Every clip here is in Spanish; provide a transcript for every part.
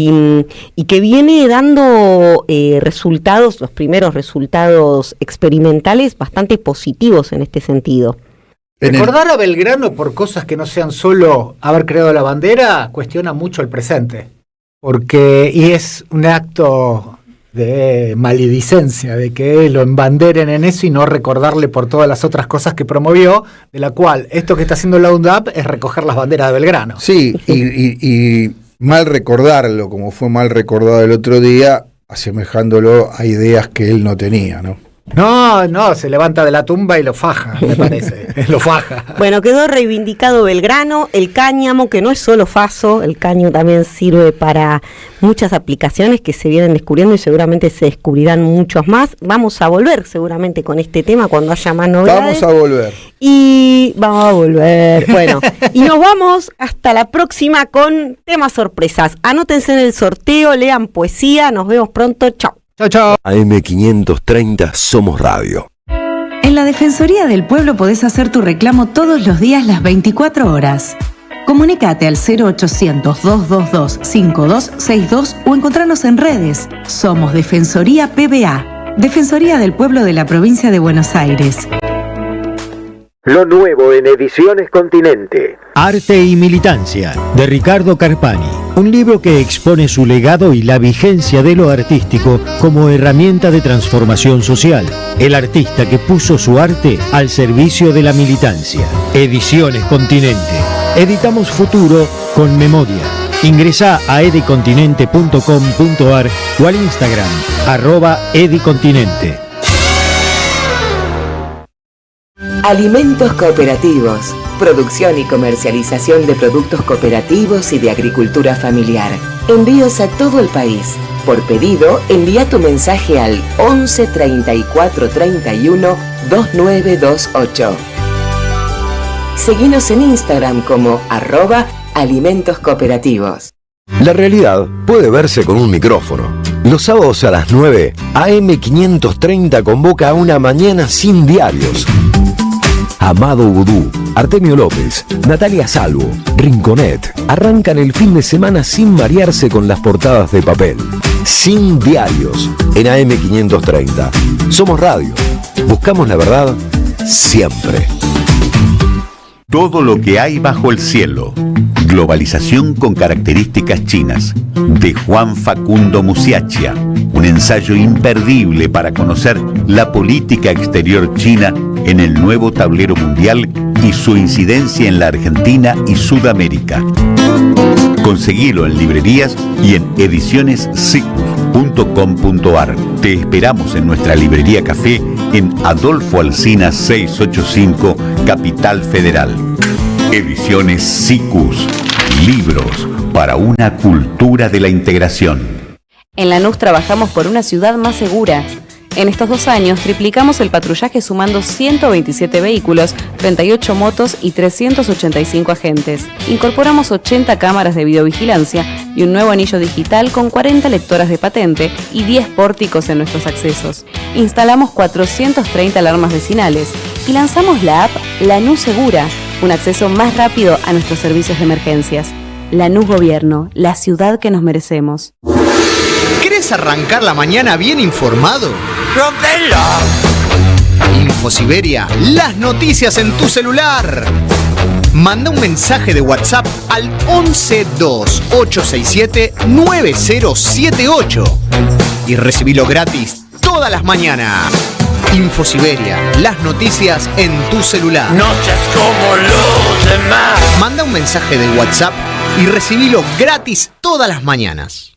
y que viene dando resultados, los primeros resultados experimentales bastante positivos en este sentido. Recordar a Belgrano por cosas que no sean solo haber creado la bandera cuestiona mucho el presente, y es un acto de maledicencia, de que lo embanderen en eso y no recordarle por todas las otras cosas que promovió, de la cual esto que está haciendo la UNDAP es recoger las banderas de Belgrano. Sí, y mal recordarlo, como fue mal recordado el otro día, asemejándolo a ideas que él no tenía, ¿no? No, se levanta de la tumba y lo faja, me parece. Lo faja. Bueno, quedó reivindicado Belgrano, el cáñamo, que no es solo faso, el cáñamo también sirve para muchas aplicaciones que se vienen descubriendo y seguramente se descubrirán muchos más. Vamos a volver seguramente con este tema cuando haya más novedades. Vamos a volver. Bueno, y nos vamos hasta la próxima con temas sorpresas. Anótense en el sorteo, lean poesía, nos vemos pronto, chao. Chao. AM530 Somos Radio. En la Defensoría del Pueblo podés hacer tu reclamo todos los días, las 24 horas. Comunicate al 0800-222-5262 o encontrarnos en redes. Somos Defensoría PBA, Defensoría del Pueblo de la Provincia de Buenos Aires. Lo nuevo en Ediciones Continente. Arte y Militancia, de Ricardo Carpani. Un libro que expone su legado y la vigencia de lo artístico como herramienta de transformación social. El artista que puso su arte al servicio de la militancia. Ediciones Continente. Editamos futuro con memoria. Ingresá a edicontinente.com.ar o al Instagram @edicontinente. Alimentos Cooperativos. Producción y comercialización de productos cooperativos y de agricultura familiar. Envíos a todo el país. Por pedido, envía tu mensaje al 11 34 31 2928. Seguinos en Instagram como @alimentos cooperativos. La realidad puede verse con un micrófono. Los sábados a las 9, AM530 convoca a una mañana sin diarios. Amado Vudú, Artemio López, Natalia Salvo, Rinconet arrancan el fin de semana sin marearse con las portadas de papel. Sin diarios, en AM530. Somos radio. Buscamos la verdad siempre. Todo lo que hay bajo el cielo. Globalización con características chinas, de Juan Facundo Musiacchia. Un ensayo imperdible para conocer la política exterior china en el nuevo tablero mundial y su incidencia en la Argentina y Sudamérica. Conseguilo en librerías y en edicionessicus.com.ar. Te esperamos en nuestra librería café en Adolfo Alsina 685, Capital Federal. Ediciones Sicus. Libros para una cultura de la integración. En Lanús trabajamos por una ciudad más segura. En estos 2 años triplicamos el patrullaje sumando 127 vehículos, 38 motos y 385 agentes. Incorporamos 80 cámaras de videovigilancia y un nuevo anillo digital con 40 lectoras de patente y 10 pórticos en nuestros accesos. Instalamos 430 alarmas vecinales y lanzamos la app Lanús Segura, un acceso más rápido a nuestros servicios de emergencias. Lanús Gobierno, la ciudad que nos merecemos. ¿Querés arrancar la mañana bien informado? ¡Rompelo! InfoSiberia, las noticias en tu celular. Manda un mensaje de WhatsApp al 1128679078 y recibilo gratis todas las mañanas. InfoSiberia, las noticias en tu celular. No seas como los demás. Manda un mensaje de WhatsApp y recibilo gratis todas las mañanas.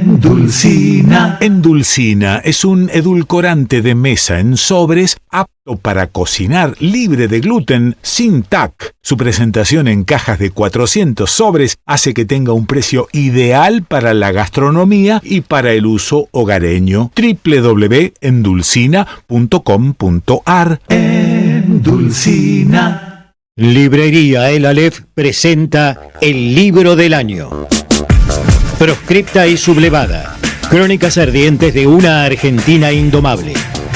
Endulcina. Endulcina es un edulcorante de mesa en sobres apto para cocinar, libre de gluten, sin TAC. Su presentación en cajas de 400 sobres hace que tenga un precio ideal para la gastronomía y para el uso hogareño. www.endulcina.com.ar. Endulcina. Librería El Aleph presenta El Libro del Año. Proscripta y sublevada. Crónicas ardientes de una Argentina indomable.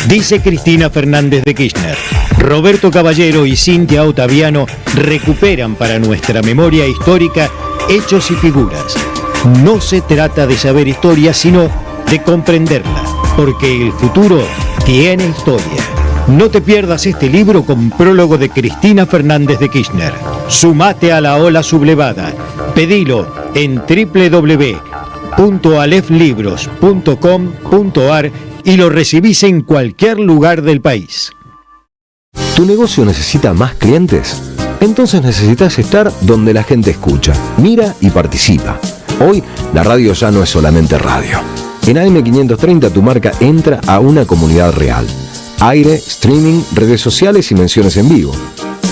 Dice Cristina Fernández de Kirchner. Roberto Caballero y Cintia Ottaviano recuperan para nuestra memoria histórica hechos y figuras. No se trata de saber historia, sino de comprenderla, porque el futuro tiene historia. No te pierdas este libro con prólogo de Cristina Fernández de Kirchner. Sumate a la ola sublevada. Pedilo en www.aleflibros.com.ar y lo recibís en cualquier lugar del país. ¿Tu negocio necesita más clientes? Entonces necesitas estar donde la gente escucha, mira y participa. Hoy la radio ya no es solamente radio. En AM530 tu marca entra a una comunidad real. Aire, streaming, redes sociales y menciones en vivo.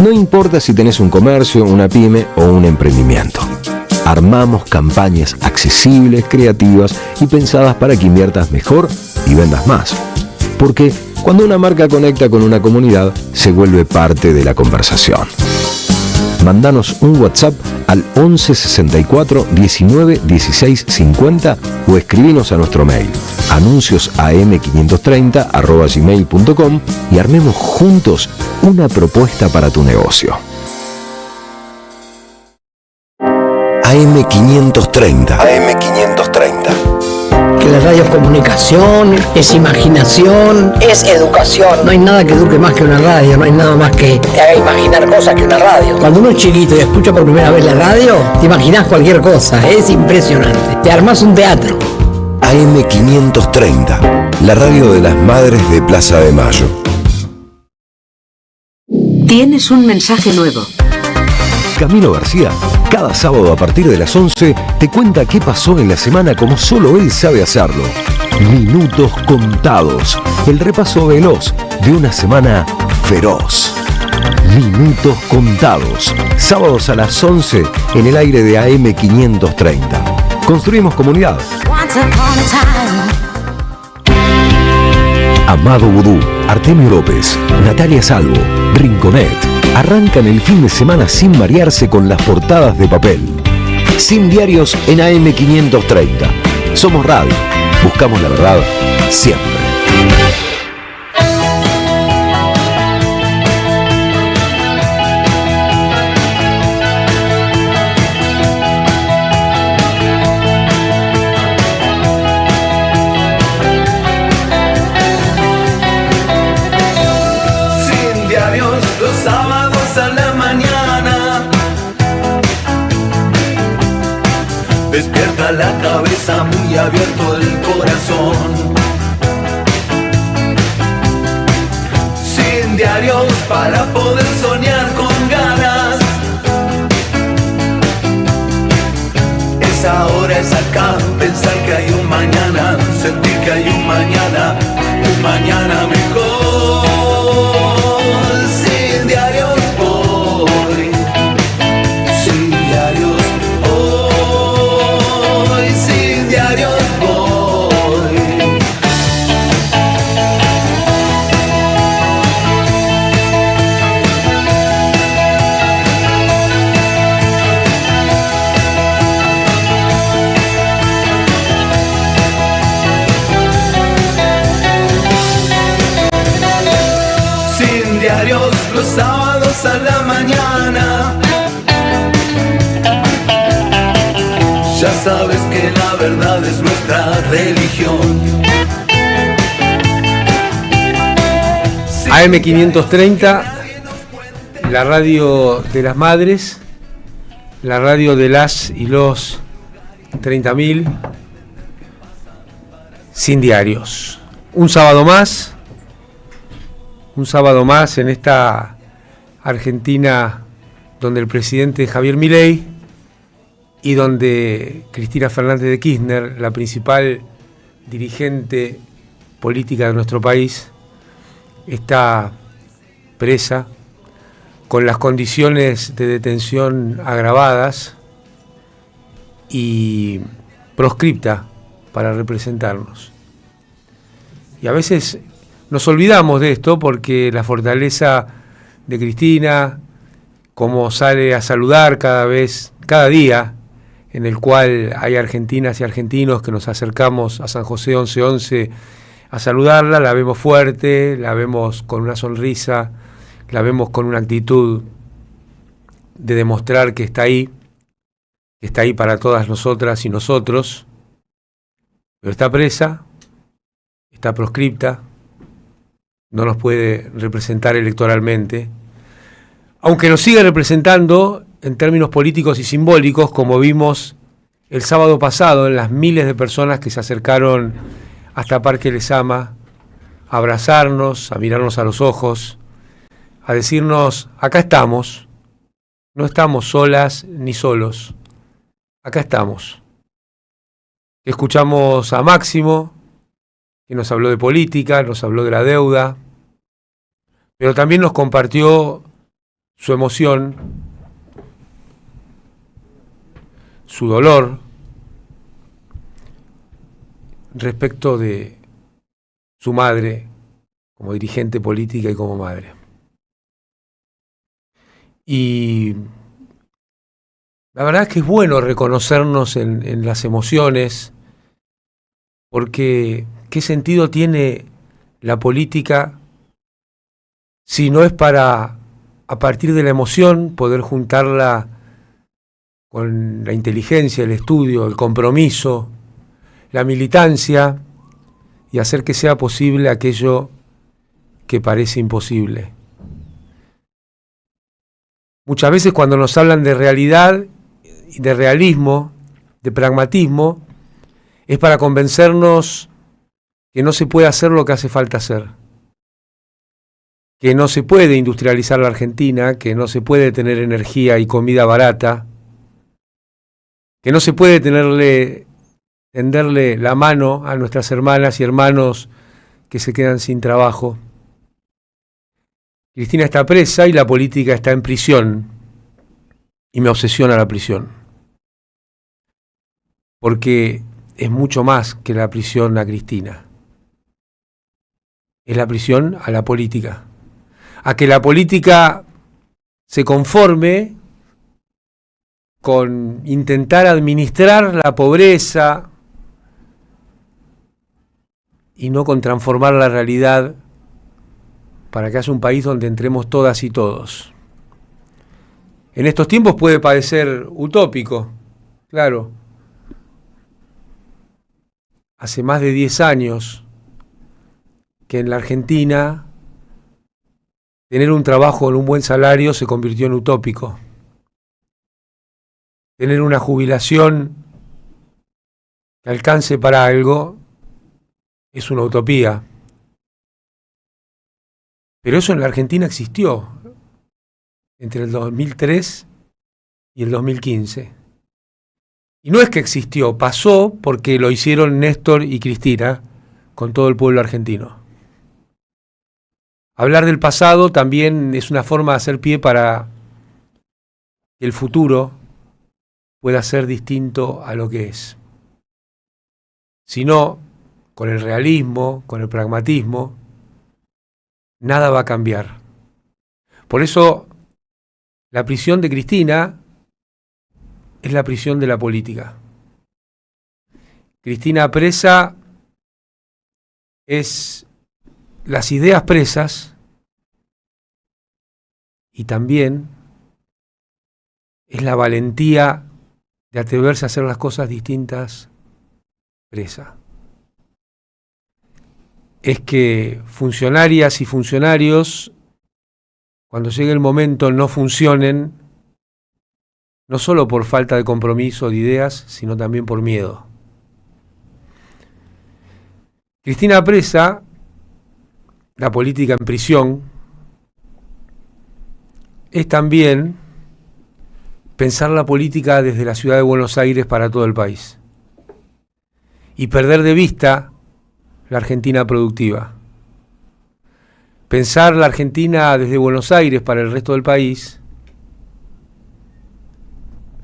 No importa si tenés un comercio, una pyme o un emprendimiento. Armamos campañas accesibles, creativas y pensadas para que inviertas mejor y vendas más. Porque cuando una marca conecta con una comunidad, se vuelve parte de la conversación. Mándanos un WhatsApp al 11 64 19 16 50 o escribinos a nuestro mail anunciosam530@gmail.com y armemos juntos una propuesta para tu negocio. AM530. Que la radio es comunicación, es imaginación, es educación. No hay nada que eduque más que una radio, no hay nada más que te haga imaginar cosas que una radio. Cuando uno es chiquito y escucha por primera vez la radio, te imaginas cualquier cosa, es impresionante. Te armás un teatro. AM530, la radio de las madres de Plaza de Mayo. Tienes un mensaje nuevo. Camilo García, cada sábado a partir de las 11, te cuenta qué pasó en la semana como solo él sabe hacerlo. Minutos contados, el repaso veloz de una semana feroz. Minutos contados, sábados a las 11 en el aire de AM530. Construimos comunidad. Amado Vudú, Artemio López, Natalia Salvo, Rinconet, arrancan el fin de semana sin marearse con las portadas de papel. Sin diarios en AM530. Somos radio. Buscamos la verdad siempre. Despierta la cabeza, muy abierto el corazón. Sin diarios para poder soñar con ganas. Es ahora, es acá, pensar que hay un mañana, sentir que hay un mañana mejor. Sin diarios voy, sin diarios voy, sin diarios voy. Sin diarios los sábados a la mañana. Ya sabes que la verdad es nuestra religión. AM530, la radio de las madres, la radio de las y los 30.000, sin diarios. Un sábado más en esta Argentina donde el presidente Javier Milei y donde Cristina Fernández de Kirchner, la principal dirigente política de nuestro país, está presa con las condiciones de detención agravadas y proscripta para representarnos. Y a veces nos olvidamos de esto porque la fortaleza de Cristina, cómo sale a saludar cada día, en el cual hay argentinas y argentinos que nos acercamos a San José 1111 a saludarla, la vemos fuerte, la vemos con una sonrisa, la vemos con una actitud de demostrar que está ahí, que está ahí para todas nosotras y nosotros, pero está presa, está proscripta, no nos puede representar electoralmente, aunque nos sigue representando en términos políticos y simbólicos, como vimos el sábado pasado en las miles de personas que se acercaron hasta Parque Lezama a abrazarnos, a mirarnos a los ojos, a decirnos, acá estamos, no estamos solas ni solos, acá estamos. Escuchamos a Máximo, que nos habló de política, nos habló de la deuda, pero también nos compartió su emoción, su dolor respecto de su madre como dirigente política y como madre. Y la verdad es que es bueno reconocernos en las emociones, porque ¿qué sentido tiene la política si no es para, a partir de la emoción, poder juntarla con la inteligencia, el estudio, el compromiso, la militancia y hacer que sea posible aquello que parece imposible? Muchas veces cuando nos hablan de realidad, de realismo, de pragmatismo, es para convencernos que no se puede hacer lo que hace falta hacer, que no se puede industrializar la Argentina, que no se puede tener energía y comida barata, que no se puede tenderle la mano a nuestras hermanas y hermanos que se quedan sin trabajo. Cristina está presa y la política está en prisión, y me obsesiona la prisión, porque es mucho más que la prisión a Cristina. Es la prisión a la política, a que la política se conforme con intentar administrar la pobreza y no con transformar la realidad para que haya un país donde entremos todas y todos. En estos tiempos puede parecer utópico, claro. Hace más de 10 años que en la Argentina tener un trabajo con un buen salario se convirtió en utópico. Tener una jubilación que alcance para algo es una utopía. Pero eso en la Argentina existió entre el 2003 y el 2015. Y no es que existió, pasó porque lo hicieron Néstor y Cristina con todo el pueblo argentino. Hablar del pasado también es una forma de hacer pie para que el futuro pueda ser distinto a lo que es. Si no, con el realismo, con el pragmatismo, nada va a cambiar. Por eso, la prisión de Cristina es la prisión de la política. Cristina presa es las ideas presas y también es la valentía de atreverse a hacer las cosas distintas presa. Es que funcionarias y funcionarios, cuando llegue el momento, no funcionen, no solo por falta de compromiso de ideas, sino también por miedo. Cristina presa, la política en prisión, es también pensar la política desde la ciudad de Buenos Aires para todo el país y perder de vista la Argentina productiva. Pensar la Argentina desde Buenos Aires para el resto del país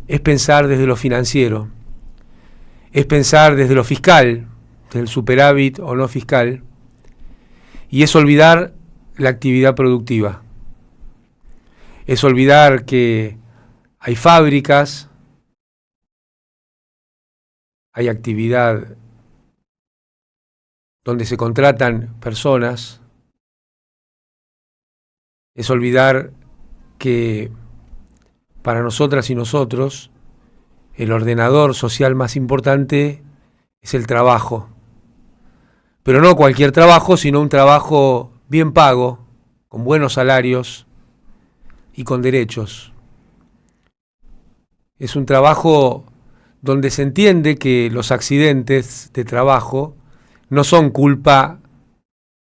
es pensar desde lo financiero, es pensar desde lo fiscal, desde el superávit o no fiscal, y es olvidar la actividad productiva. Es olvidar que hay fábricas, hay actividad donde se contratan personas. Es olvidar que para nosotras y nosotros el ordenador social más importante es el trabajo. Pero no cualquier trabajo, sino un trabajo bien pago, con buenos salarios y con derechos. Es un trabajo donde se entiende que los accidentes de trabajo no son culpa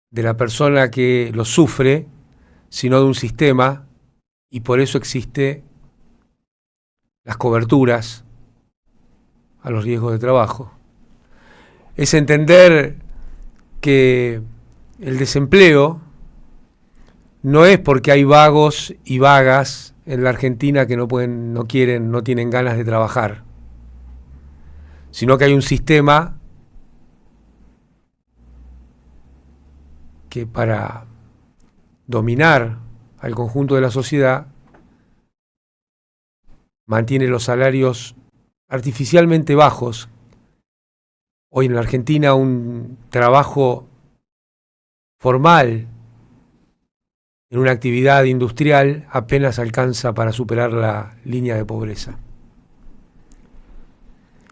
de la persona que los sufre, sino de un sistema, y por eso existe las coberturas a los riesgos de trabajo. Es entender que el desempleo no es porque hay vagos y vagas en la Argentina que no tienen ganas de trabajar, sino que hay un sistema que para dominar al conjunto de la sociedad mantiene los salarios artificialmente bajos. Hoy en la Argentina un trabajo formal en una actividad industrial apenas alcanza para superar la línea de pobreza.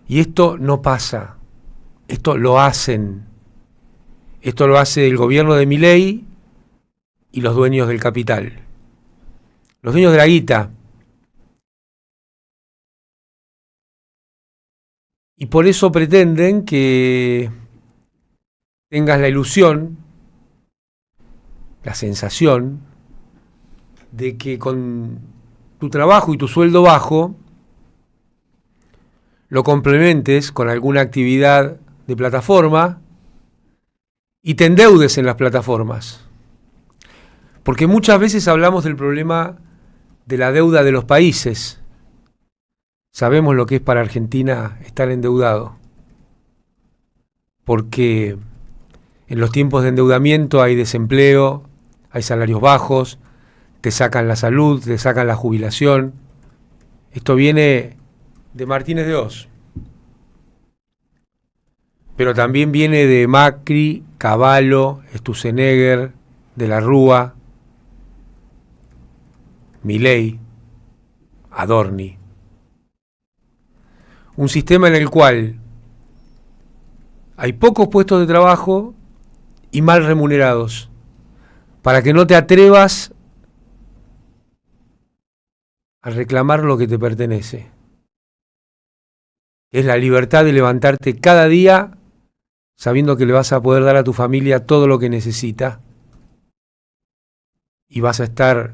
Y esto no pasa, esto lo hacen. Esto lo hace el gobierno de Milei y los dueños del capital, los dueños de la guita. Y por eso pretenden que tengas la ilusión, la sensación de que con tu trabajo y tu sueldo bajo lo complementes con alguna actividad de plataforma y te endeudes en las plataformas. Porque muchas veces hablamos del problema de la deuda de los países. Sabemos lo que es para Argentina estar endeudado. Porque en los tiempos de endeudamiento hay desempleo, hay salarios bajos, te sacan la salud, te sacan la jubilación. Esto viene de Martínez de Oz. Pero también viene de Macri, Cavallo, Sturzenegger, de la Rúa, Milei, Adorni. Un sistema en el cual hay pocos puestos de trabajo y mal remunerados, para que no te atrevas a reclamar lo que te pertenece. Es la libertad de levantarte cada día sabiendo que le vas a poder dar a tu familia todo lo que necesita y vas a estar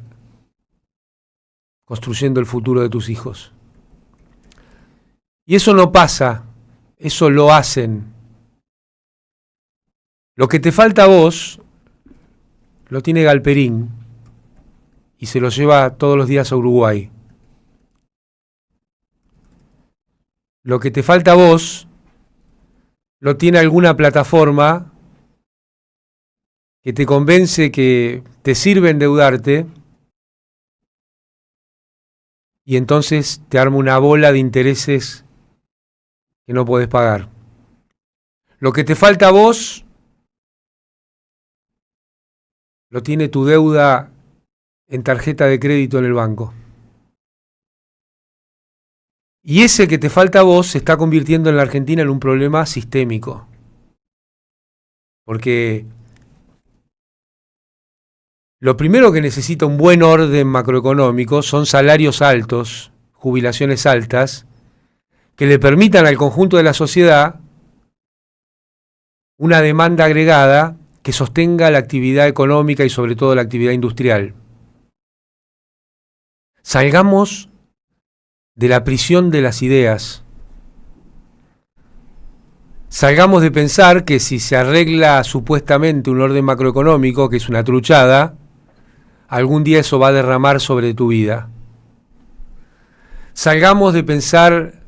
construyendo el futuro de tus hijos. Y eso no pasa, eso lo hacen. Lo que te falta a vos lo tiene Galperín y se lo lleva todos los días a Uruguay. Lo que te falta a vos lo tiene alguna plataforma que te convence que te sirve endeudarte y entonces te arma una bola de intereses que no podés pagar. Lo que te falta a vos lo tiene tu deuda en tarjeta de crédito en el banco. Y ese que te falta a vos se está convirtiendo en la Argentina en un problema sistémico. Porque lo primero que necesita un buen orden macroeconómico son salarios altos, jubilaciones altas, que le permitan al conjunto de la sociedad una demanda agregada que sostenga la actividad económica y sobre todo la actividad industrial. Salgamos de la prisión de las ideas. Salgamos de pensar que si se arregla supuestamente un orden macroeconómico, que es una truchada, algún día eso va a derramar sobre tu vida. Salgamos de pensar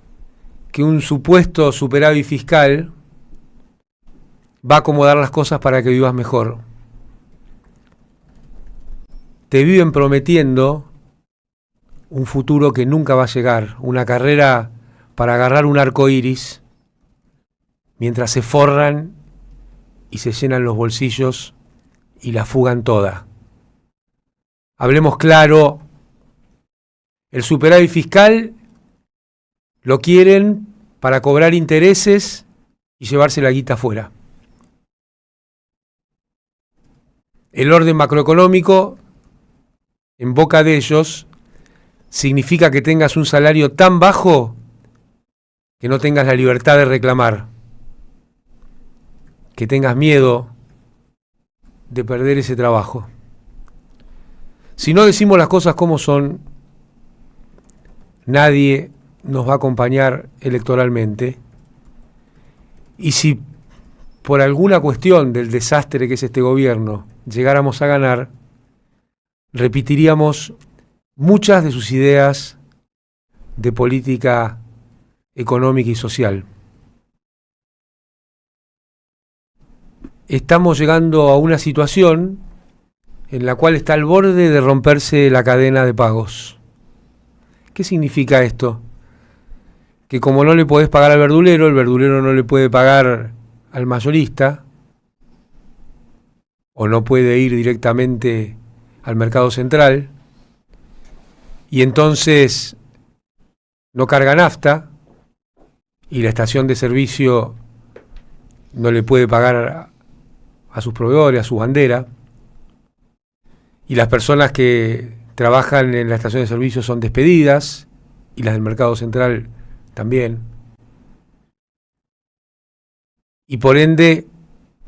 que un supuesto superávit fiscal va a acomodar las cosas para que vivas mejor. Te viven prometiendo un futuro que nunca va a llegar, una carrera para agarrar un arco iris, mientras se forran y se llenan los bolsillos y la fugan toda. Hablemos claro, el superávit fiscal lo quieren para cobrar intereses y llevarse la guita afuera. El orden macroeconómico, en boca de ellos, significa que tengas un salario tan bajo que no tengas la libertad de reclamar, que tengas miedo de perder ese trabajo. Si no decimos las cosas como son, nadie nos va a acompañar electoralmente. Y si por alguna cuestión del desastre que es este gobierno llegáramos a ganar, repetiríamos muchas de sus ideas de política económica y social. Estamos llegando a una situación en la cual está al borde de romperse la cadena de pagos. ¿Qué significa esto? Que como no le podés pagar al verdulero, el verdulero no le puede pagar al mayorista, o no puede ir directamente al mercado central, y entonces no carga nafta, y la estación de servicio no le puede pagar a sus proveedores, a su bandera, y las personas que trabajan en la estación de servicio son despedidas, y las del mercado central también. Y por ende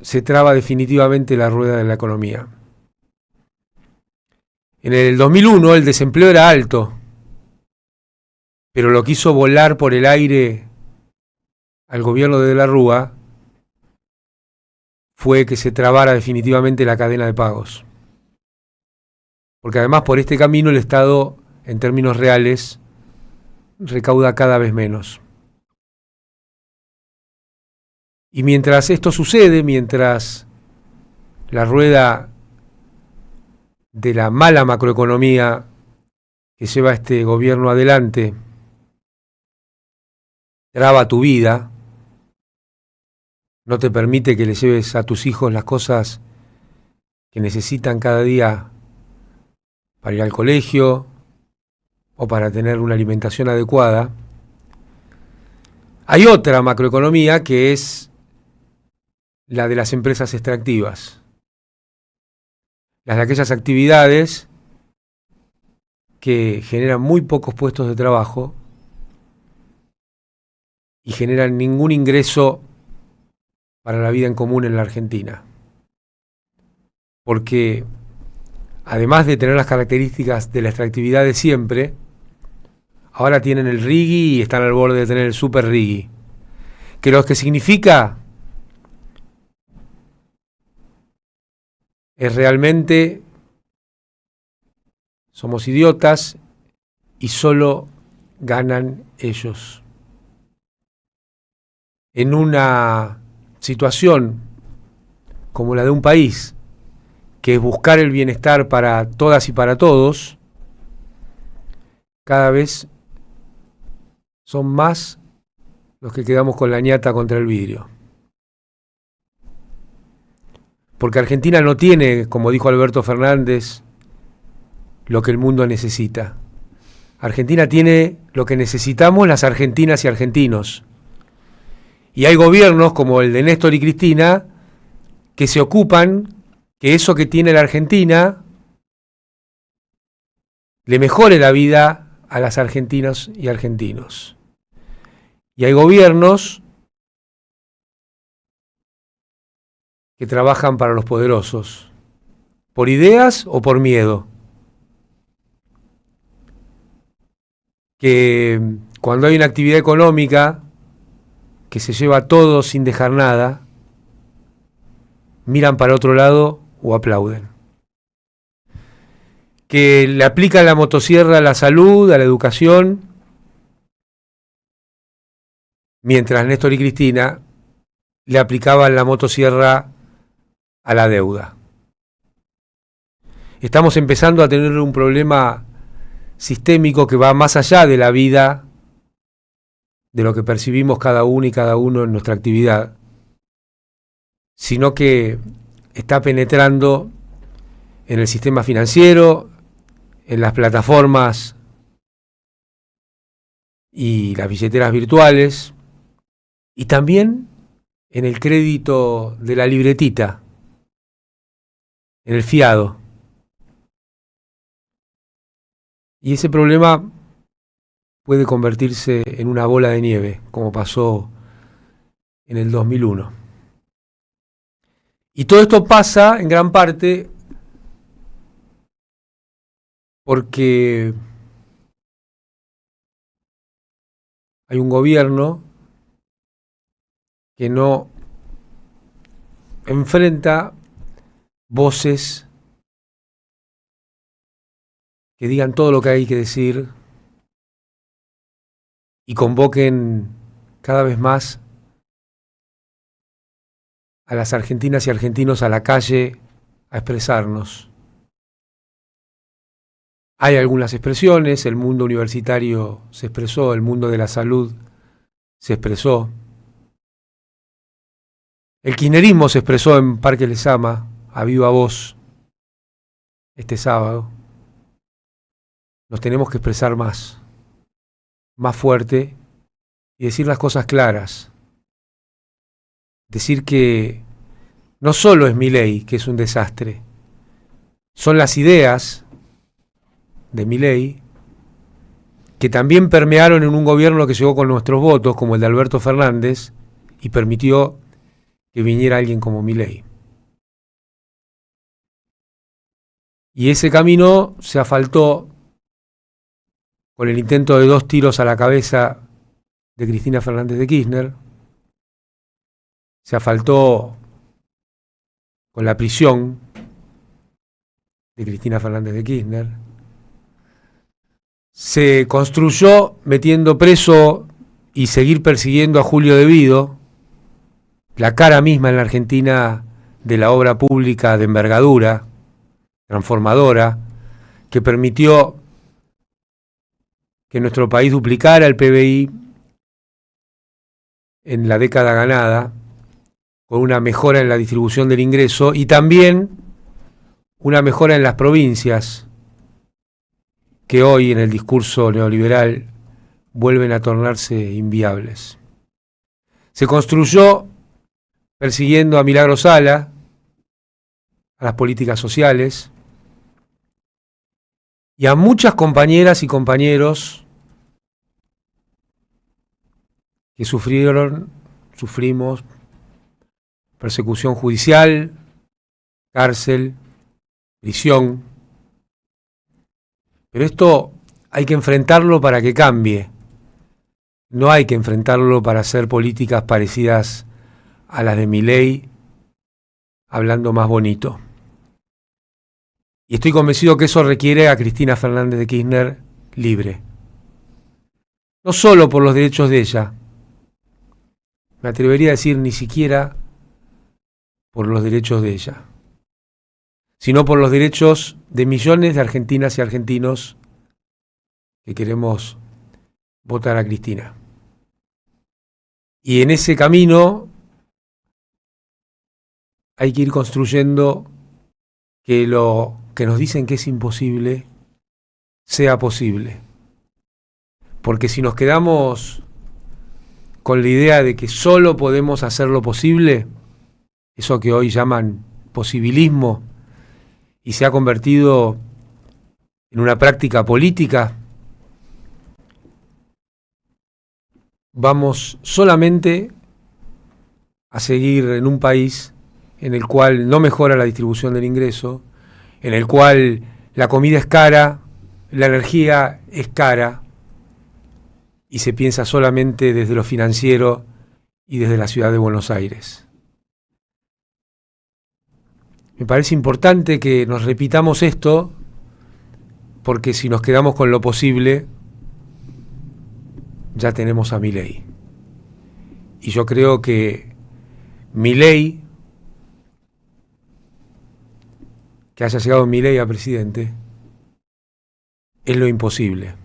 se traba definitivamente la rueda de la economía. En el 2001 el desempleo era alto, pero lo que hizo volar por el aire al gobierno de De la Rúa fue que se trabara definitivamente la cadena de pagos. Porque además por este camino el Estado, en términos reales, recauda cada vez menos. Y mientras esto sucede, mientras la rueda de la mala macroeconomía que lleva este gobierno adelante traba tu vida, no te permite que le lleves a tus hijos las cosas que necesitan cada día para ir al colegio o para tener una alimentación adecuada, hay otra macroeconomía que es la de las empresas extractivas, las de aquellas actividades que generan muy pocos puestos de trabajo y generan ningún ingreso para la vida en común en la Argentina. Porque además de tener las características de la extractividad de siempre, ahora tienen el RIGI y están al borde de tener el super RIGI. Que lo que significa es realmente somos idiotas y solo ganan ellos. En una situación como la de un país, que es buscar el bienestar para todas y para todos, cada vez son más los que quedamos con la ñata contra el vidrio. Porque Argentina no tiene, como dijo Alberto Fernández, lo que el mundo necesita. Argentina tiene lo que necesitamos las argentinas y argentinos. Y hay gobiernos como el de Néstor y Cristina que se ocupan que eso que tiene la Argentina le mejore la vida a las argentinas y argentinos. Y hay gobiernos que trabajan para los poderosos, por ideas o por miedo. Que cuando hay una actividad económica que se lleva todo sin dejar nada, miran para otro lado o aplauden. Que le aplican la motosierra a la salud, a la educación, mientras Néstor y Cristina le aplicaban la motosierra a la deuda. Estamos empezando a tener un problema sistémico que va más allá de la vida, de lo que percibimos cada uno y cada uno en nuestra actividad, sino que está penetrando en el sistema financiero, en las plataformas y las billeteras virtuales, y también en el crédito de la libretita, en el fiado. Y ese problema puede convertirse en una bola de nieve, como pasó en el 2001. Y todo esto pasa en gran parte porque hay un gobierno que no enfrenta voces que digan todo lo que hay que decir y convoquen cada vez más a las argentinas y argentinos a la calle a expresarnos. Hay algunas expresiones, el mundo universitario se expresó, el mundo de la salud se expresó. El kirchnerismo se expresó en Parque Lezama, a viva voz, este sábado. Nos tenemos que expresar más fuerte y decir las cosas claras. Decir que no solo es Milei, que es un desastre, son las ideas de Milei que también permearon en un gobierno que llegó con nuestros votos, como el de Alberto Fernández, y permitió que viniera alguien como Milei. Y ese camino se asfaltó con el intento de 2 tiros a la cabeza de Cristina Fernández de Kirchner, se asfaltó con la prisión de Cristina Fernández de Kirchner, se construyó metiendo preso y seguir persiguiendo a Julio De Vido, la cara misma en la Argentina de la obra pública de envergadura, transformadora, que permitió que nuestro país duplicara el PBI en la década ganada, con una mejora en la distribución del ingreso y también una mejora en las provincias, que hoy en el discurso neoliberal vuelven a tornarse inviables. Se construyó persiguiendo a Milagro Sala, a las políticas sociales, y a muchas compañeras y compañeros que sufrimos persecución judicial, cárcel, prisión. Pero esto hay que enfrentarlo para que cambie. No hay que enfrentarlo para hacer políticas parecidas a las de Milei, hablando más bonito. Y estoy convencido que eso requiere a Cristina Fernández de Kirchner libre. No solo por los derechos de ella, me atrevería a decir ni siquiera por los derechos de ella, sino por los derechos de millones de argentinas y argentinos que queremos votar a Cristina. Y en ese camino hay que ir construyendo que lo que nos dicen que es imposible sea posible. Porque si nos quedamos con la idea de que solo podemos hacer lo posible, eso que hoy llaman posibilismo, y se ha convertido en una práctica política, vamos solamente a seguir en un país en el cual no mejora la distribución del ingreso, en el cual la comida es cara, la energía es cara, y se piensa solamente desde lo financiero y desde la ciudad de Buenos Aires. Me parece importante que nos repitamos esto, porque si nos quedamos con lo posible, ya tenemos a Milei. Y yo creo que Milei, que haya llegado Milei a presidente, es lo imposible.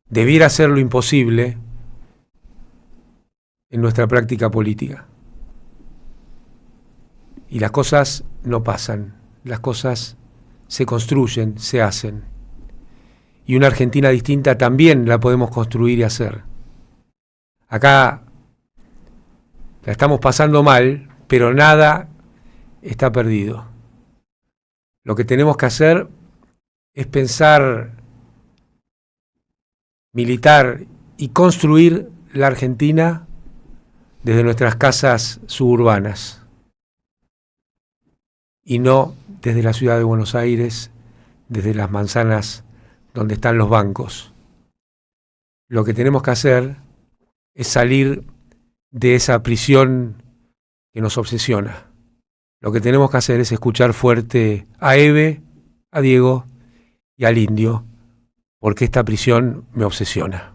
Debiera ser lo imposible en nuestra práctica política. Y las cosas no pasan, las cosas se construyen, se hacen. y una Argentina distinta también la podemos construir y hacer. Acá la estamos pasando mal, pero nada está perdido. Lo que tenemos que hacer es pensar, militar y construir la Argentina desde nuestras casas suburbanas y no desde la ciudad de Buenos Aires, desde las manzanas donde están los bancos. Lo que tenemos que hacer es salir de esa prisión que nos obsesiona. Lo que tenemos que hacer es escuchar fuerte a Eve, a Diego y al Indio, porque esta prisión me obsesiona.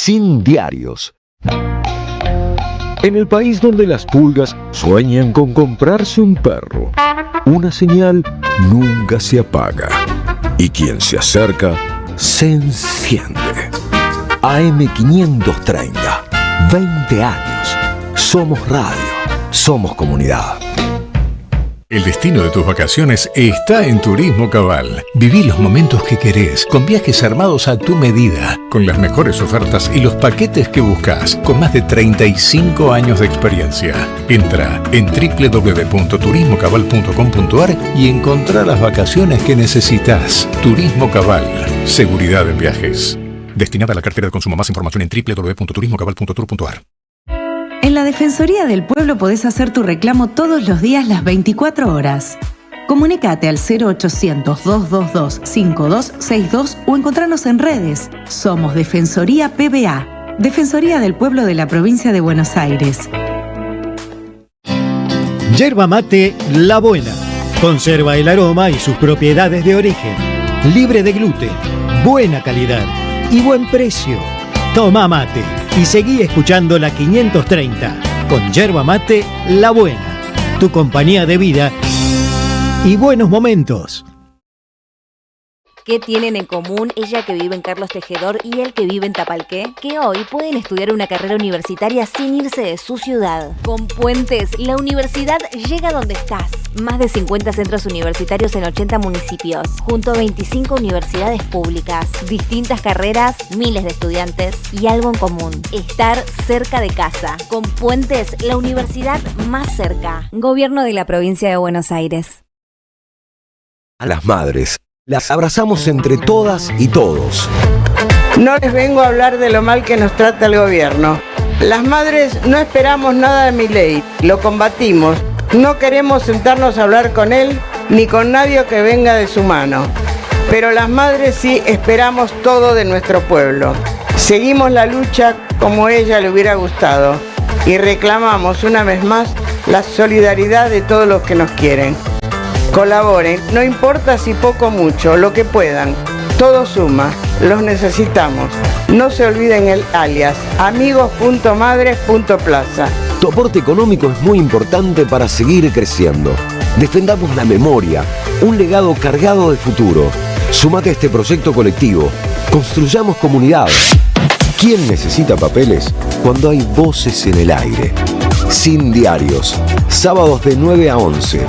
sin diarios. En el país donde las pulgas sueñan con comprarse un perro, una señal nunca se apaga. Y quien se acerca, se enciende. AM530. 20 años. Somos radio. Somos comunidad. El destino de tus vacaciones está en Turismo Cabal. Viví los momentos que querés, con viajes armados a tu medida, con las mejores ofertas y los paquetes que buscas, con más de 35 años de experiencia. Entra en www.turismocabal.com.ar y encontrá las vacaciones que necesitas. Turismo Cabal. Seguridad en viajes. Destinada a la cartera de consumo. Más información en www.turismocabal.tour.ar. En la Defensoría del Pueblo podés hacer tu reclamo todos los días las 24 horas. Comunicate al 0800-222-5262 o encontrarnos en redes. Somos Defensoría PBA, Defensoría del Pueblo de la Provincia de Buenos Aires. Yerba mate La Buena. Conserva el aroma y sus propiedades de origen. Libre de gluten, buena calidad y buen precio. Toma mate y seguí escuchando la 530 con Yerba Mate La Buena, tu compañía de vida y buenos momentos. ¿Qué tienen en común ella que vive en Carlos Tejedor y él que vive en Tapalqué? Que hoy pueden estudiar una carrera universitaria sin irse de su ciudad. Con Puentes, la universidad llega donde estás. Más de 50 centros universitarios en 80 municipios, junto a 25 universidades públicas, distintas carreras, miles de estudiantes y algo en común: estar cerca de casa. Con Puentes, la universidad más cerca. Gobierno de la Provincia de Buenos Aires. A las madres las abrazamos entre todas y todos. No les vengo a hablar de lo mal que nos trata el gobierno. Las madres no esperamos nada de Milei, lo combatimos. No queremos sentarnos a hablar con él ni con nadie que venga de su mano. Pero las madres sí esperamos todo de nuestro pueblo. Seguimos la lucha como ella le hubiera gustado y reclamamos una vez más la solidaridad de todos los que nos quieren. Colaboren, no importa si poco o mucho, lo que puedan. Todo suma, los necesitamos. No se olviden el alias, amigos.madres.plaza. Tu aporte económico es muy importante para seguir creciendo. Defendamos la memoria, un legado cargado de futuro. Súmate a este proyecto colectivo. Construyamos comunidad. ¿Quién necesita papeles cuando hay voces en el aire? Sin diarios. Sábados de 9 a 11.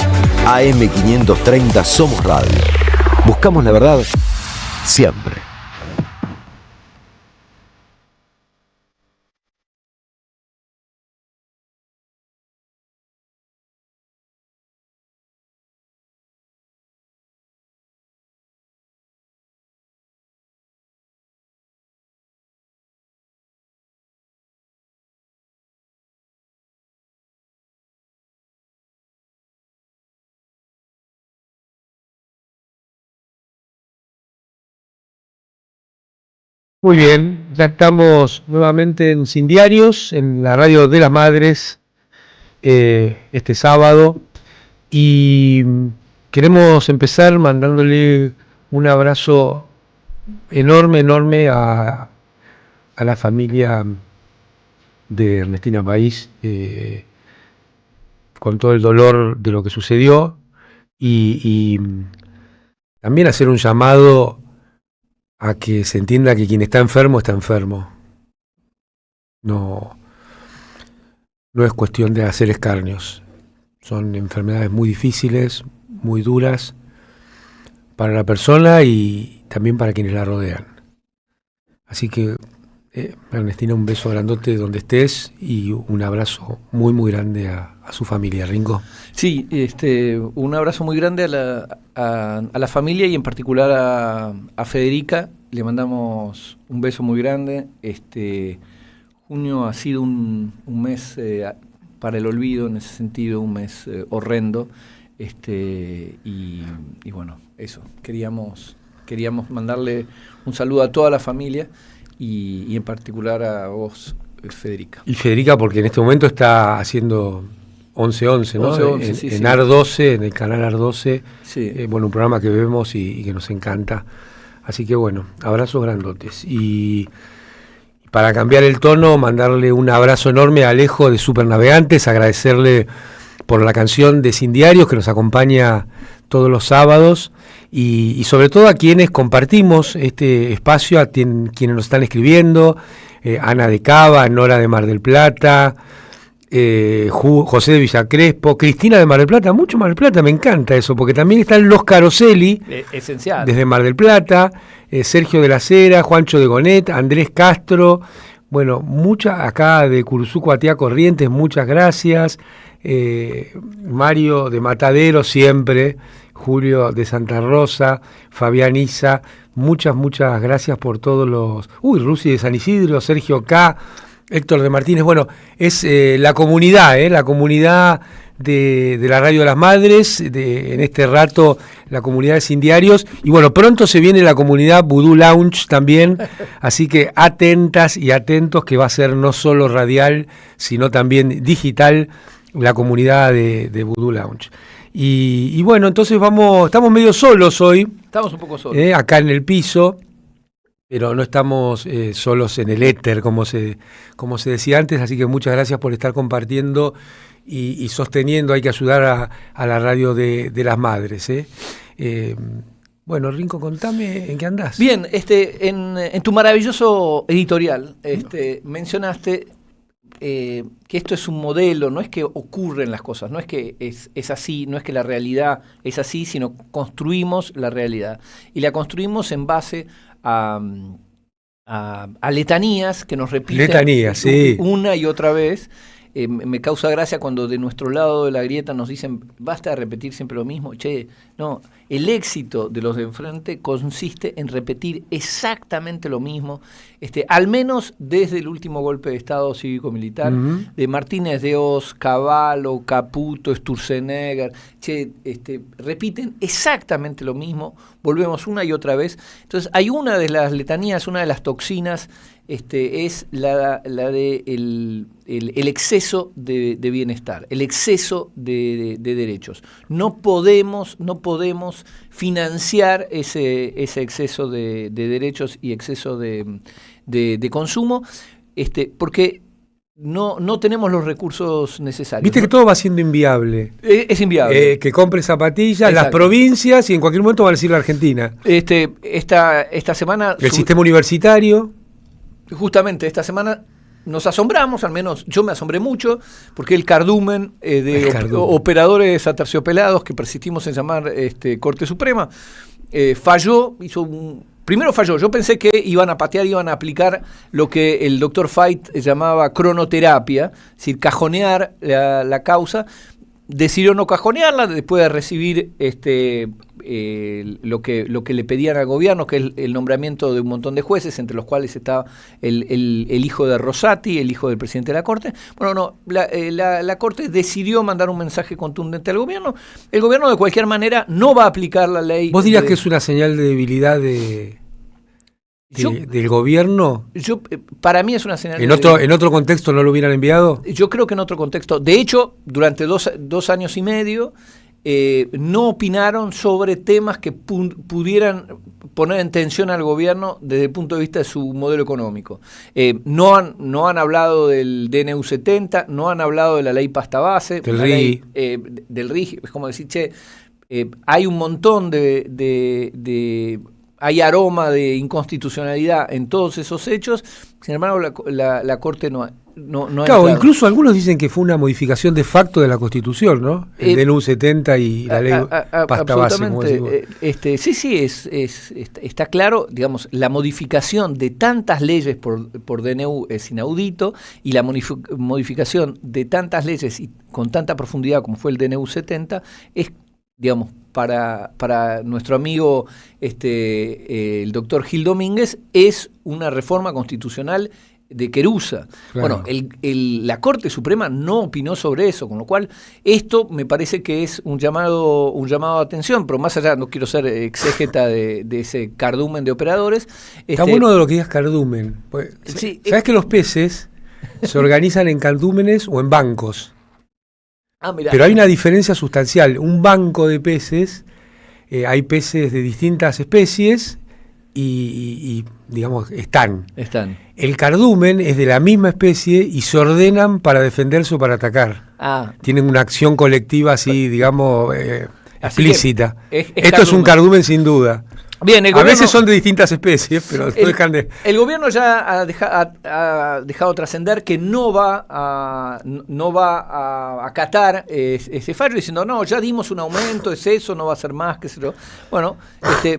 AM530 Somos Radio. Buscamos la verdad siempre. Muy bien, ya estamos nuevamente en Sin Diarios, en la radio de las madres, este sábado, y queremos empezar mandándole un abrazo enorme a la familia de Ernestina País, con todo el dolor de lo que sucedió, y también hacer un llamado a que se entienda que quien está enfermo está enfermo. No es cuestión de hacer escarnios. Son enfermedades muy difíciles, muy duras para la persona y también para quienes la rodean. Así que, Ernestina, un beso grandote donde estés y un abrazo muy grande a su familia. Ringo. Sí, un abrazo muy grande a la familia y en particular a Federica. Le mandamos un beso muy grande. Junio ha sido un mes para el olvido, en ese sentido, un mes horrendo. Y bueno, eso. Queríamos mandarle un saludo a toda la familia y en particular a vos, Federica. Y Federica, porque en este momento está haciendo 11-11, ¿no? 11-11, sí, en AR12, en el canal AR12. Sí. Un programa que vemos y que nos encanta. Así que bueno, abrazos grandotes. Y para cambiar el tono, mandarle un abrazo enorme a Alejo de Supernavegantes, agradecerle por la canción de Sin Diarios que nos acompaña todos los sábados y sobre todo a quienes compartimos este espacio, a quienes nos están escribiendo, Ana de Cava, Nora de Mar del Plata, José de Villacrespo, Cristina de Mar del Plata, mucho Mar del Plata, me encanta eso, porque también están los Caroselli, esencial, desde Mar del Plata, Sergio de la Cera, Juancho de Gonet, Andrés Castro, bueno, muchas acá de Curuzú, Atía Corrientes, muchas gracias, Mario de Matadero siempre, Julio de Santa Rosa, Fabián Isa, muchas gracias por todos los... Rusi de San Isidro, Sergio K., Héctor de Martínez, bueno, es la comunidad de la Radio de las Madres, en este rato la comunidad de Sin Diarios, y bueno, pronto se viene la comunidad Voodoo Lounge también, así que atentas y atentos que va a ser no solo radial, sino también digital, la comunidad de Voodoo Lounge. Y bueno, entonces estamos medio solos hoy. Estamos un poco solos. Acá en el piso. Pero no estamos solos en el éter, como se decía antes, así que muchas gracias por estar compartiendo y sosteniendo. Hay que ayudar a la radio de las madres. Bueno, Rinco, contame en qué andás. Bien, en tu maravilloso editorial mencionaste que esto es un modelo, no es que ocurren las cosas, no es que es así, no es que la realidad es así, sino construimos la realidad. Y la construimos en base a letanías que nos repiten sí, una y otra vez. Me causa gracia cuando de nuestro lado de la grieta nos dicen basta de repetir siempre lo mismo. No, el éxito de los de enfrente consiste en repetir exactamente lo mismo, al menos desde el último golpe de Estado cívico-militar, de Martínez de Oz, Cavallo, Caputo, Sturzenegger, repiten exactamente lo mismo, volvemos una y otra vez. Entonces hay una de las letanías, una de las toxinas, es la de el exceso de bienestar, el exceso de derechos. No podemos financiar ese exceso de derechos y exceso de consumo, porque no tenemos los recursos necesarios. Viste que todo va siendo inviable. Es inviable. Que compre zapatillas, las provincias, y en cualquier momento van a decir la Argentina. Esta semana... El sistema universitario... Justamente esta semana nos asombramos, al menos yo me asombré mucho, porque el cardumen operadores aterciopelados que persistimos en llamar Corte Suprema falló, primero falló. Yo pensé que iban a patear, iban a aplicar lo que el doctor Fait llamaba cronoterapia, es decir, cajonear la causa. Decidió no cajonearla después de recibir lo que le pedían al gobierno, que es el nombramiento de un montón de jueces, entre los cuales está el hijo de Rosati, el hijo del presidente de la Corte. Bueno, la Corte decidió mandar un mensaje contundente al gobierno. El gobierno, de cualquier manera, no va a aplicar la ley. ¿Vos dirías que es una señal de debilidad del gobierno? Para mí es una señal ¿En otro contexto no lo hubieran enviado? Yo creo que en otro contexto. De hecho, durante dos años y medio no opinaron sobre temas que pudieran poner en tensión al gobierno desde el punto de vista de su modelo económico. No han hablado del DNU 70, no han hablado de la ley pasta base, del RIG. Del RIG. Es como decir, hay un montón hay aroma de inconstitucionalidad en todos esos hechos. Sin embargo, la Corte no claro, incluso algunos dicen que fue una modificación de facto de la Constitución, ¿no? El DNU 70 y la ley pasta base. Sí, está claro, digamos, la modificación de tantas leyes por DNU es inaudito, y la modificación de tantas leyes y con tanta profundidad como fue el DNU 70 es, digamos, para nuestro amigo el doctor Gil Domínguez, es una reforma constitucional de querusa. Claro. Bueno, la Corte Suprema no opinó sobre eso, con lo cual esto me parece que es un llamado de atención, pero más allá, no quiero ser exégeta de ese cardumen de operadores. Está bueno de lo que digas cardumen. Pues, sí, ¿sabes que los peces se organizan en cardúmenes o en bancos? Pero hay una diferencia sustancial. Un banco de peces, hay peces de distintas especies y digamos, están. Están. El cardumen es de la misma especie y se ordenan para defenderse o para atacar. Tienen una acción colectiva así, digamos, explícita. Esto es un cardumen sin duda. Bien, a veces son de distintas especies, pero no dejan de... El gobierno ya ha dejado trascender que no va a acatar ese fallo, diciendo, no, ya dimos un aumento, es eso, no va a ser más, qué sé yo. Bueno,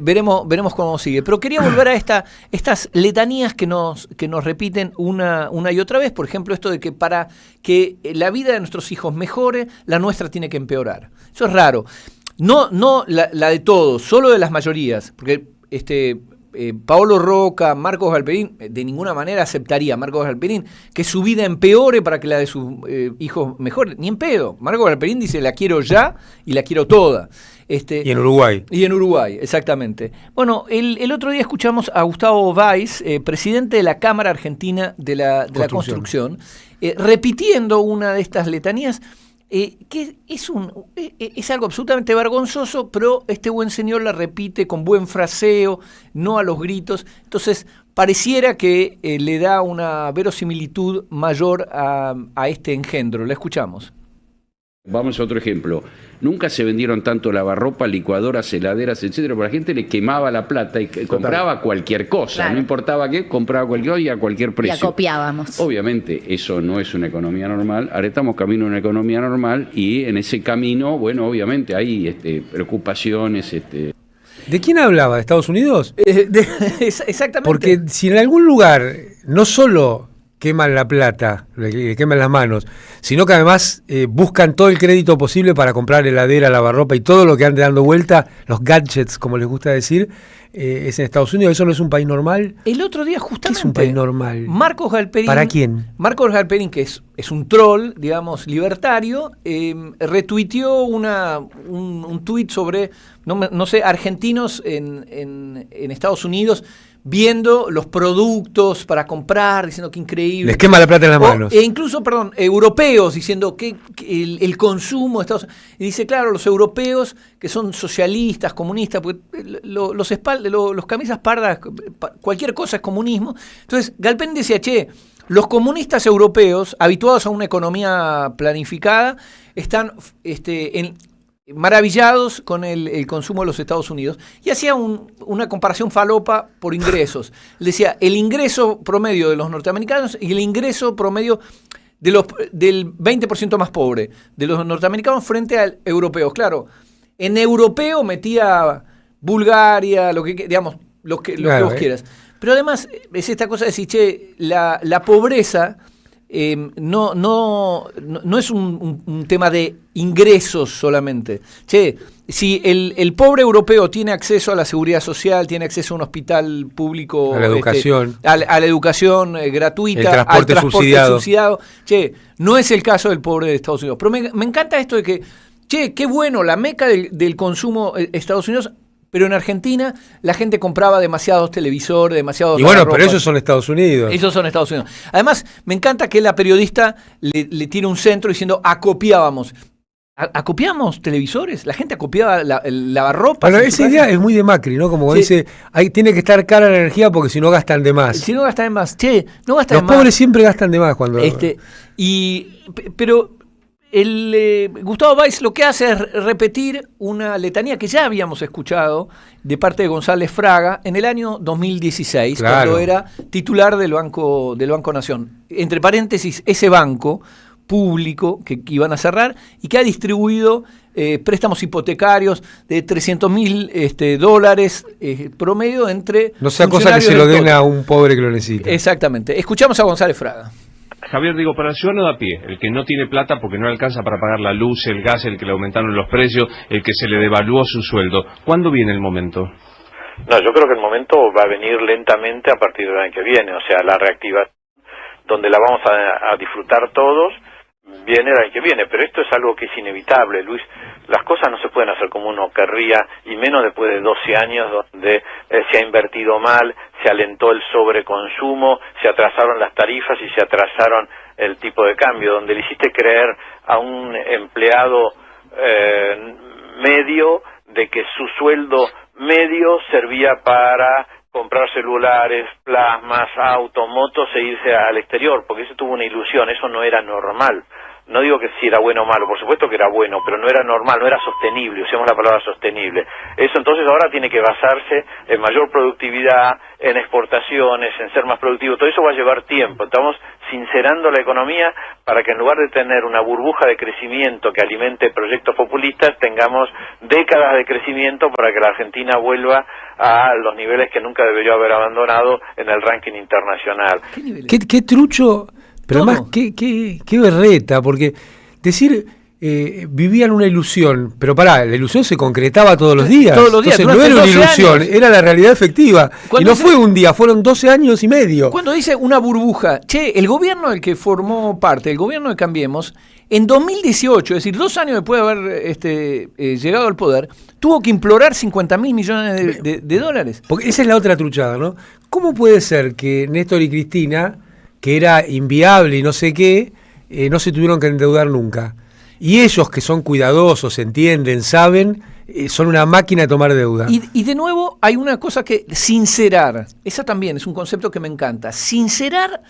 veremos cómo sigue. Pero quería volver a estas letanías que nos repiten una y otra vez. Por ejemplo, esto de que para que la vida de nuestros hijos mejore, la nuestra tiene que empeorar. Eso es raro. No la de todos, solo de las mayorías, porque Paolo Roca, Marcos Galperín, de ninguna manera aceptaría Marcos Galperín que su vida empeore para que la de sus hijos mejore, ni en pedo. Marcos Galperín dice, la quiero ya y la quiero toda. Y en Uruguay. Y en Uruguay, exactamente. Bueno, el otro día escuchamos a Gustavo Weiss, presidente de la Cámara Argentina de la Construcción, repitiendo una de estas letanías, que es algo absolutamente vergonzoso, pero este buen señor la repite con buen fraseo, no a los gritos. Entonces pareciera que le da una verosimilitud mayor a este engendro. La escuchamos. Vamos a otro ejemplo. Nunca se vendieron tanto lavarropa, licuadoras, heladeras, etcétera, porque la gente le quemaba la plata y compraba cualquier cosa, claro. No importaba qué, compraba cualquier cosa y a cualquier precio. Y acopiábamos. Obviamente eso no es una economía normal. Ahora estamos camino a una economía normal y en ese camino, bueno, obviamente hay preocupaciones. ¿De quién hablaba? ¿De Estados Unidos? Exactamente. Porque si en algún lugar no solo queman la plata, le queman las manos, sino que además buscan todo el crédito posible para comprar heladera, lavarropa y todo lo que ande dando vuelta, los gadgets, como les gusta decir, es en Estados Unidos. ¿Eso no es un país normal? El otro día justamente... ¿Qué es un país normal? Marcos Galperín... ¿Para quién? Marcos Galperín, que es un troll, digamos, libertario, retuiteó un tuit sobre, no sé, argentinos en Estados Unidos viendo los productos para comprar, diciendo que increíble. Les quema la plata en las manos. E incluso, europeos diciendo que el consumo de Estados Unidos. Y dice, claro, los europeos que son socialistas, comunistas, porque los camisas pardas, cualquier cosa es comunismo. Entonces, Galperín decía, los comunistas europeos, habituados a una economía planificada, están maravillados con el consumo de los Estados Unidos, y hacía una comparación falopa por ingresos. Le decía, el ingreso promedio de los norteamericanos y el ingreso promedio del 20% más pobre de los norteamericanos frente a europeos. Claro, en europeo metía Bulgaria, lo que vos quieras. Pero además es esta cosa de decir, la pobreza no es un tema de ingresos solamente. Si el pobre europeo tiene acceso a la seguridad social, tiene acceso a un hospital público, a la educación, a la educación gratuita, al transporte subsidiado, no es el caso del pobre de Estados Unidos. Pero me encanta esto de que, qué bueno, la meca del consumo Estados Unidos. Pero en Argentina la gente compraba demasiados televisores, demasiados... Y bueno, pero esos son Estados Unidos. Esos son Estados Unidos. Además, me encanta que la periodista le tire un centro diciendo, acopiábamos. ¿Acopiamos televisores? La gente acopiaba el lavarropa. Bueno, esa idea es muy de Macri, ¿no? Como dice, tiene que estar cara la energía porque si no gastan de más. Si no gastan de más. No gastan de más. Los pobres siempre gastan de más cuando... Pero... Gustavo Weiss lo que hace es repetir una letanía que ya habíamos escuchado de parte de González Fraga en el año 2016, cuando era titular del Banco Nación. Entre paréntesis, ese banco público que iban a cerrar y que ha distribuido préstamos hipotecarios de $300.000 promedio entre... No sea cosa que se lo den a un pobre que lo necesita. Exactamente. Escuchamos a González Fraga. Javier, digo, para el ciudadano de a pie, el que no tiene plata porque no alcanza para pagar la luz, el gas, el que le aumentaron los precios, el que se le devaluó su sueldo, ¿cuándo viene el momento? No, yo creo que el momento va a venir lentamente a partir del año que viene, o sea, la reactivación, donde la vamos a disfrutar todos, viene el año que viene, pero esto es algo que es inevitable, Luis. Las cosas no se pueden hacer como uno querría, y menos después de 12 años donde se ha invertido mal, se alentó el sobreconsumo, se atrasaron las tarifas y se atrasaron el tipo de cambio, donde le hiciste creer a un empleado medio de que su sueldo medio servía para comprar celulares, plasmas, autos, motos e irse al exterior, porque eso tuvo una ilusión, eso no era normal. No digo que si era bueno o malo, por supuesto que era bueno, pero no era normal, no era sostenible, usemos la palabra sostenible. Eso entonces ahora tiene que basarse en mayor productividad, en exportaciones, en ser más productivo. Todo eso va a llevar tiempo. Estamos sincerando la economía para que en lugar de tener una burbuja de crecimiento que alimente proyectos populistas, tengamos décadas de crecimiento para que la Argentina vuelva a los niveles que nunca debería haber abandonado en el ranking internacional. ¿Qué trucho? Pero además, qué berreta, porque decir vivían una ilusión, pero pará, la ilusión se concretaba todos los días. Todos los días. Entonces no era una ilusión, años. Era la realidad efectiva. Y no fue un día, fueron 12 años y medio. Cuando dice una burbuja, el gobierno del que formó parte, el gobierno de Cambiemos, en 2018, es decir, 2 años después de haber llegado al poder, tuvo que implorar 50.000 millones de dólares. Porque esa es la otra truchada, ¿no? ¿Cómo puede ser que Néstor y Cristina, que era inviable y no sé qué, no se tuvieron que endeudar nunca? Y ellos, que son cuidadosos, entienden, saben, son una máquina de tomar deuda. Y de nuevo hay una cosa que sincerar, esa también es un concepto que me encanta. Sincerar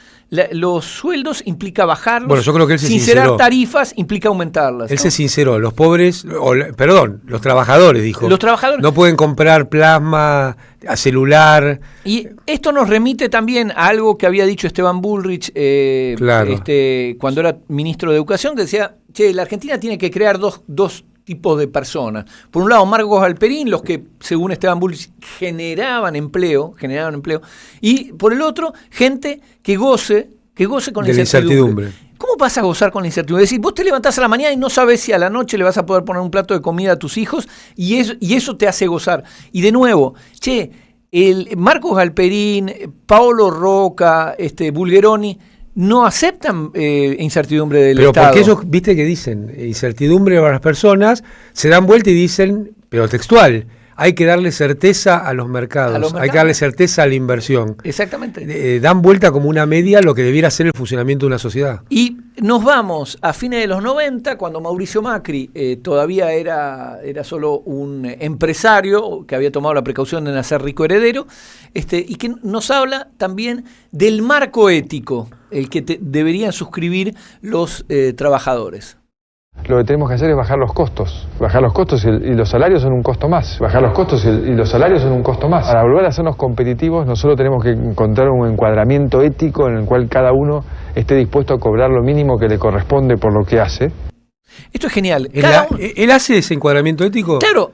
los sueldos implica bajarlos. Bueno, yo creo que él se sincerar sinceró. Tarifas implica aumentarlas. Él se sinceró, los pobres, los trabajadores, dijo. Los trabajadores no pueden comprar plasma, a celular. Y esto nos remite también a algo que había dicho Esteban Bullrich Claro. Cuando era ministro de Educación, que decía, la Argentina tiene que crear dos tipos de personas. Por un lado, Marcos Galperín, los que, según Esteban Bullrich, generaban empleo, y por el otro, gente que goce con la incertidumbre. ¿Cómo vas a gozar con la incertidumbre? Es decir, vos te levantás a la mañana y no sabes si a la noche le vas a poder poner un plato de comida a tus hijos, y eso te hace gozar. Y de nuevo, el Marcos Galperín, Paolo Roca, Bulgeroni, no aceptan incertidumbre del pero Estado. Porque ellos, viste que dicen, incertidumbre para las personas, se dan vuelta y dicen, pero textual, hay que darle certeza a los mercados, hay que darle certeza a la inversión. Exactamente. Dan vuelta como una media lo que debiera ser el funcionamiento de una sociedad. Y nos vamos a fines de los 90, cuando Mauricio Macri todavía era solo un empresario que había tomado la precaución de nacer rico heredero, y que nos habla también del marco ético, el que deberían suscribir los trabajadores. Lo que tenemos que hacer es bajar los costos. Bajar los costos y los salarios son un costo más. Bajar los costos y los salarios son un costo más. Para volver a hacernos competitivos, nosotros tenemos que encontrar un encuadramiento ético en el cual cada uno esté dispuesto a cobrar lo mínimo que le corresponde por lo que hace. Esto es genial. ¿Él hace ese encuadramiento ético? Claro.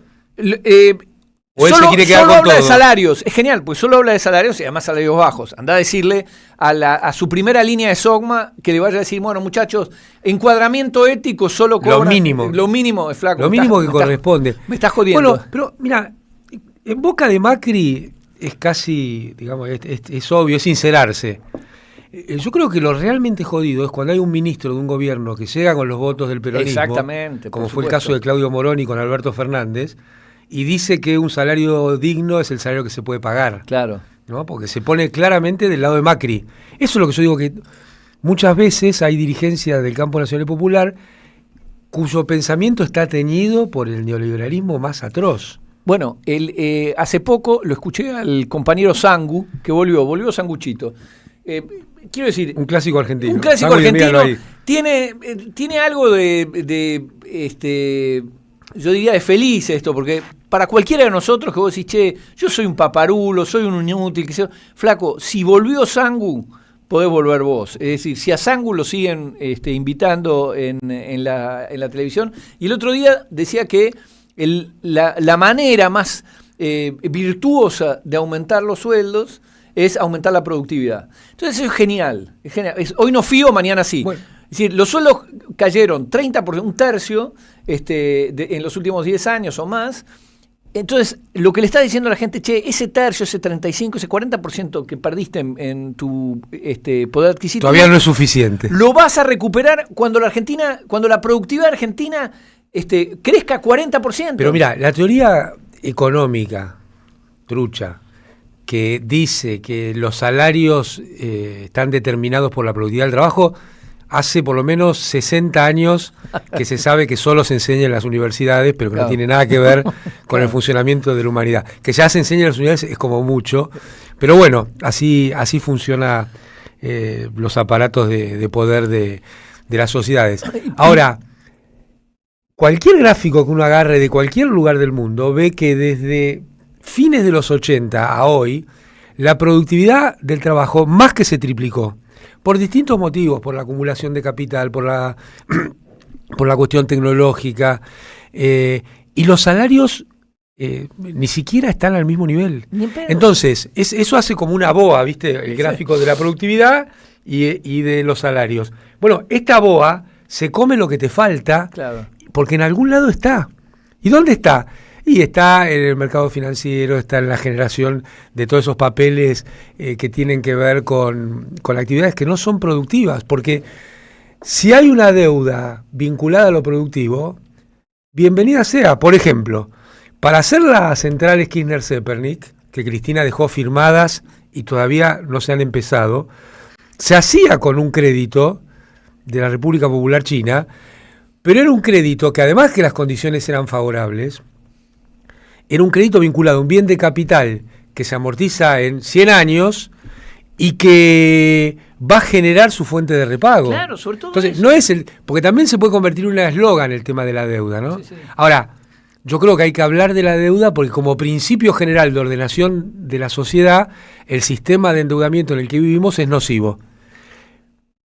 ¿O él se quiere quedar solo con habla todo? de salarios, es genial, pues solo habla de salarios y además salarios bajos. Anda a decirle a su primera línea de SOGMA que le vaya a decir, bueno, muchachos, encuadramiento ético solo cobran lo mínimo es flaco. Lo mínimo que corresponde. Me estás jodiendo. Bueno, pero mira, en boca de Macri es casi, digamos, es obvio, es sincerarse. Yo creo que lo realmente jodido es cuando hay un ministro de un gobierno que llega con los votos del peronismo, exactamente, como por fue el supuesto. caso de Claudio Moroni con Alberto Fernández, y dice que un salario digno es el salario que se puede pagar. Claro. ¿No? Porque se pone claramente del lado de Macri. Eso es lo que yo digo, que muchas veces hay dirigencia del campo nacional y popular cuyo pensamiento está teñido por el neoliberalismo más atroz. Bueno, hace poco lo escuché al compañero Sangu, que volvió Sanguchito. Quiero decir... Un clísico argentino. Un clásico Sangu, argentino. ahí. Tiene algo yo diría de feliz esto, porque para cualquiera de nosotros que vos decís, yo soy un paparulo, soy un inútil, que sea, flaco, si volvió Sangu, podés volver vos. Es decir, si a Sangu lo siguen invitando en la televisión, y el otro día decía que la manera más virtuosa de aumentar los sueldos es aumentar la productividad. Entonces eso es genial. Hoy no fío, mañana sí. Bueno. Es decir, los sueldos cayeron 30%, un tercio en los últimos 10 años o más. Entonces, lo que le está diciendo a la gente, ese tercio, ese 35%, ese 40% que perdiste en tu poder adquisitivo, todavía no es suficiente. Lo vas a recuperar cuando la productividad argentina crezca 40%. Pero mira, la teoría económica trucha que dice que los salarios están determinados por la productividad del trabajo, hace por lo menos 60 años que se sabe que solo se enseña en las universidades, pero que no tiene nada que ver con el funcionamiento de la humanidad. Que ya se enseña en las universidades es como mucho, pero bueno, así funciona los aparatos de poder de las sociedades. Ahora, cualquier gráfico que uno agarre de cualquier lugar del mundo ve que desde fines de los 80 a hoy, la productividad del trabajo más que se triplicó, por distintos motivos, por la acumulación de capital, por la cuestión tecnológica, y los salarios ni siquiera están al mismo nivel. Entonces, eso hace como una boa, ¿viste? El gráfico de la productividad y de los salarios. Bueno, esta boa se come lo que te falta, porque en algún lado está. ¿Y dónde está? Y está en el mercado financiero, está en la generación de todos esos papeles que tienen que ver con actividades que no son productivas, porque si hay una deuda vinculada a lo productivo, bienvenida sea. Por ejemplo, para hacer las centrales Kirchner-Zepernik, que Cristina dejó firmadas y todavía no se han empezado, se hacía con un crédito de la República Popular China, pero era un crédito que además que las condiciones eran favorables, era un crédito vinculado a un bien de capital que se amortiza en 100 años y que va a generar su fuente de repago. Claro, sobre todo entonces, eso. no es porque también se puede convertir en un eslogan el tema de la deuda, ¿no? Sí, sí. Ahora, yo creo que hay que hablar de la deuda porque como principio general de ordenación de la sociedad, el sistema de endeudamiento en el que vivimos es nocivo.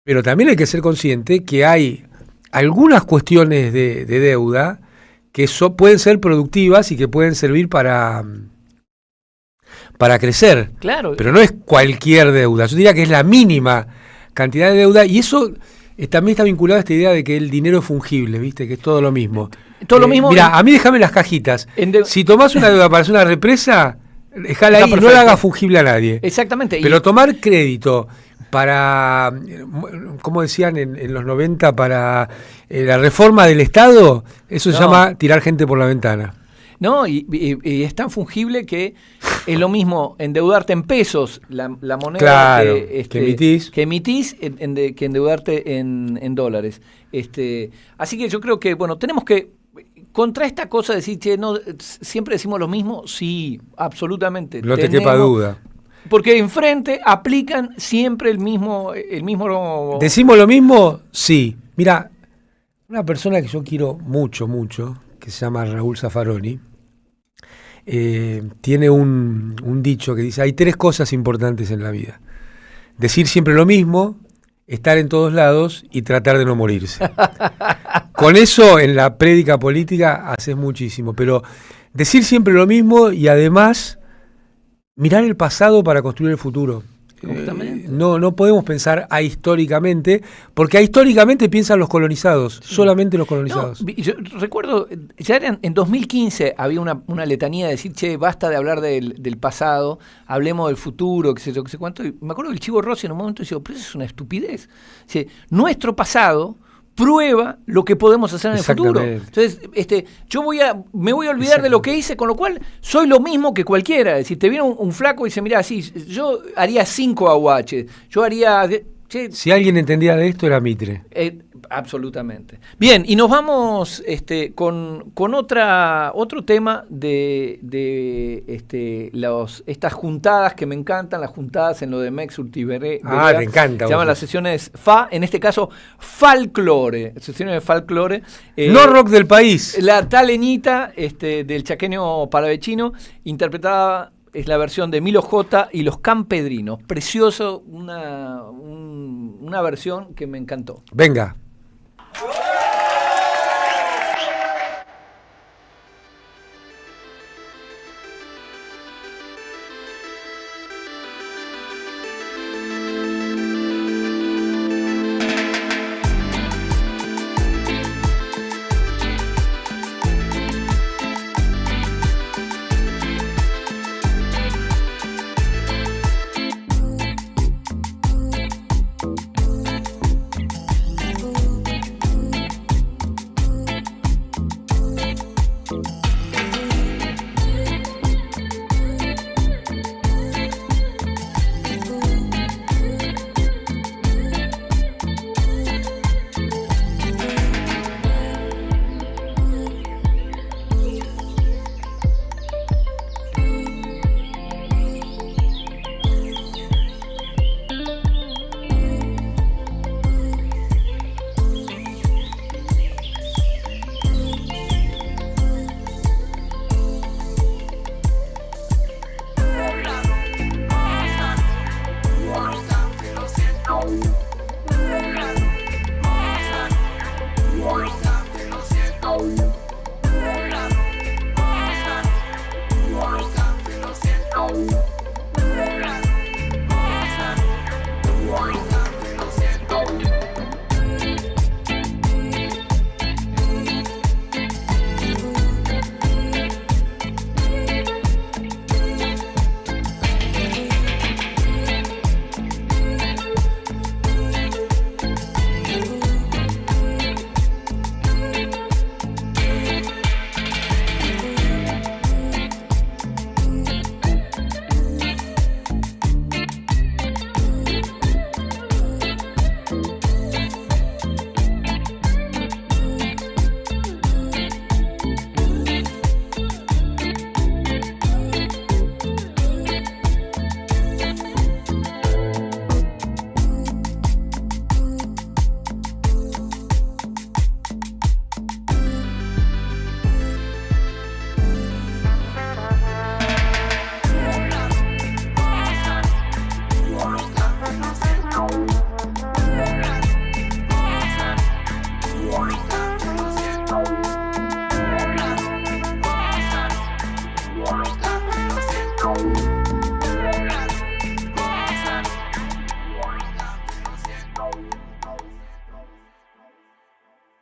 Pero también hay que ser consciente que hay algunas cuestiones de deuda que pueden ser productivas y que pueden servir para crecer. Claro. Pero no es cualquier deuda. Yo diría que es la mínima cantidad de deuda y eso también está vinculado a esta idea de que el dinero es fungible, ¿viste? Que es todo lo mismo. Todo lo mismo. Mira, a mí déjame las cajitas. Si tomás una deuda para hacer una represa, dejala ahí y no la hagas fungible a nadie. Exactamente. Pero tomar crédito para, como decían en los 90, para la reforma del Estado, eso se llama tirar gente por la ventana. No, y es tan fungible que es lo mismo endeudarte en pesos, la moneda que emitís, que endeudarte en dólares. Así que yo creo que, bueno, tenemos que, contra esta cosa de decir, che, no, siempre decimos lo mismo, sí, absolutamente. No te quepa duda. Porque enfrente aplican siempre el mismo. ¿Decimos lo mismo? Sí. Mira, una persona que yo quiero mucho, que se llama Raúl Zaffaroni, tiene un dicho que dice, hay 3 cosas importantes en la vida. Decir siempre lo mismo, estar en todos lados y tratar de no morirse. Con eso en la prédica política haces muchísimo, pero decir siempre lo mismo y además mirar el pasado para construir el futuro. No podemos pensar ahistóricamente, porque ahistóricamente piensan los colonizados, solamente los colonizados. No, yo recuerdo, ya en 2015 había una letanía de decir, che, basta de hablar del pasado, hablemos del futuro, qué sé yo, qué sé cuánto. Y me acuerdo que el Chivo Rossi en un momento decía, pero eso es una estupidez. Dice, nuestro pasado prueba lo que podemos hacer en el futuro. Entonces, me voy a olvidar de lo que hice, con lo cual soy lo mismo que cualquiera. Es decir, te viene un flaco y dice, mirá, sí, yo haría 5 aguaches, yo haría... Si alguien entendía de esto era Mitre. Absolutamente. Bien, y nos vamos con otro tema de estas juntadas que me encantan, las juntadas en lo de Mex Urtiberé. Me encanta. Se llaman las sesiones FA, en este caso Falclore, sesiones de Falclore. No rock del país. La taleñita del chaqueño palavecino, interpretada, es la versión de Milo J y los Campedrinos. Precioso, una versión que me encantó. Venga.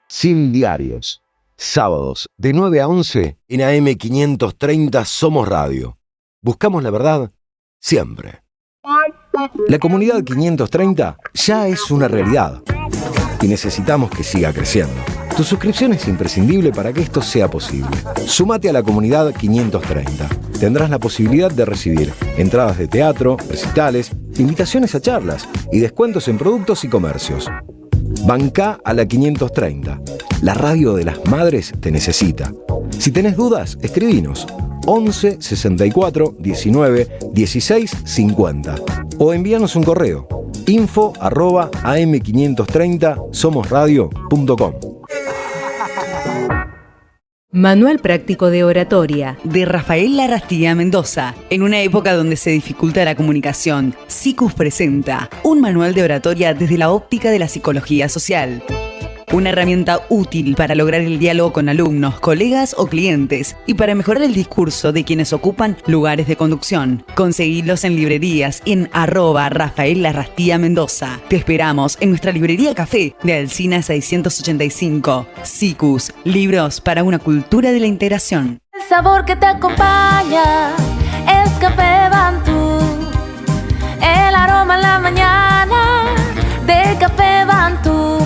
Sin diarios. Sábados de 9 a 11 en AM530 Somos Radio. Buscamos la verdad siempre. La comunidad 530 ya es una realidad y necesitamos que siga creciendo. Tu suscripción es imprescindible para que esto sea posible. Sumate a la comunidad 530. Tendrás la posibilidad de recibir entradas de teatro, recitales, invitaciones a charlas y descuentos en productos y comercios. Bancá a la 530. La radio de las madres te necesita. Si tenés dudas, escribinos 11 64 19 16 50 o envíanos un correo info@am530somosradio.com. Manual práctico de oratoria de Rafael Larrastía Mendoza. En una época donde se dificulta la comunicación, SICUS presenta un manual de oratoria desde la óptica de la psicología social. Una herramienta útil para lograr el diálogo con alumnos, colegas o clientes y para mejorar el discurso de quienes ocupan lugares de conducción. Conseguilos en librerías en @Rafael Larrastía Mendoza. Te esperamos en nuestra librería Café de Alsina 685. SICUS, libros para una cultura de la integración. El sabor que te acompaña es Café Bantú. El aroma en la mañana de Café Bantú.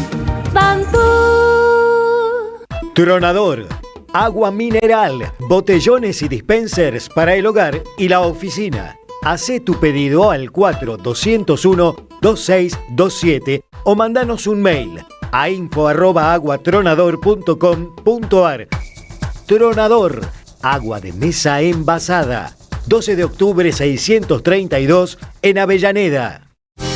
Bantú. Tronador, agua mineral, botellones y dispensers para el hogar y la oficina. Hacé tu pedido al 4201-2627 o mandanos un mail a info@aguatronador.com.ar. Tronador, agua de mesa envasada. 12 de octubre 632 en Avellaneda.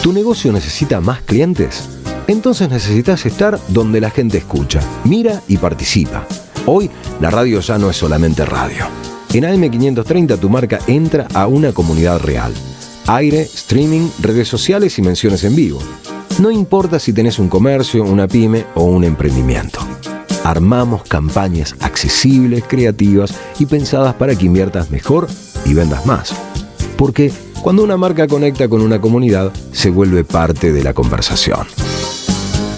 ¿Tu negocio necesita más clientes? Entonces necesitas estar donde la gente escucha, mira y participa. Hoy la radio ya no es solamente radio. En AM530 tu marca entra a una comunidad real. Aire, streaming, redes sociales y menciones en vivo. No importa si tenés un comercio, una pyme o un emprendimiento. Armamos campañas accesibles, creativas y pensadas para que inviertas mejor y vendas más. Porque cuando una marca conecta con una comunidad, se vuelve parte de la conversación.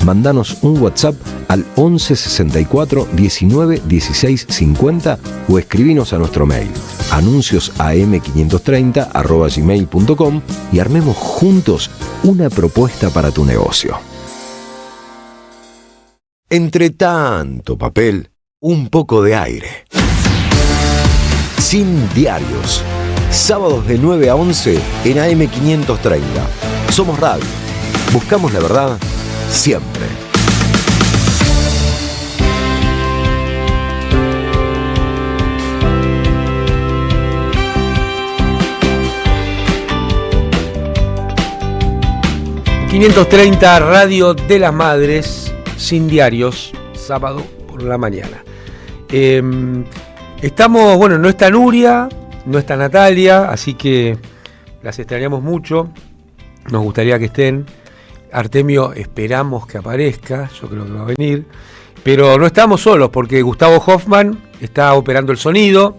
Mandanos un WhatsApp al 11 64 19 16 50 o escribinos a nuestro mail anunciosam530@gmail.com y armemos juntos una propuesta para tu negocio. Entre tanto papel, un poco de aire. Sin diarios. Sábados de 9 a 11 en AM530. Somos Radio. Buscamos la verdad siempre. ...530 Radio de las Madres, sin diarios, sábado por la mañana. Estamos, bueno, no está Nuria, no está Natalia, así que las extrañamos mucho. Nos gustaría que estén. Artemio esperamos que aparezca, yo creo que va a venir. Pero no estamos solos, porque Gustavo Hoffman está operando el sonido,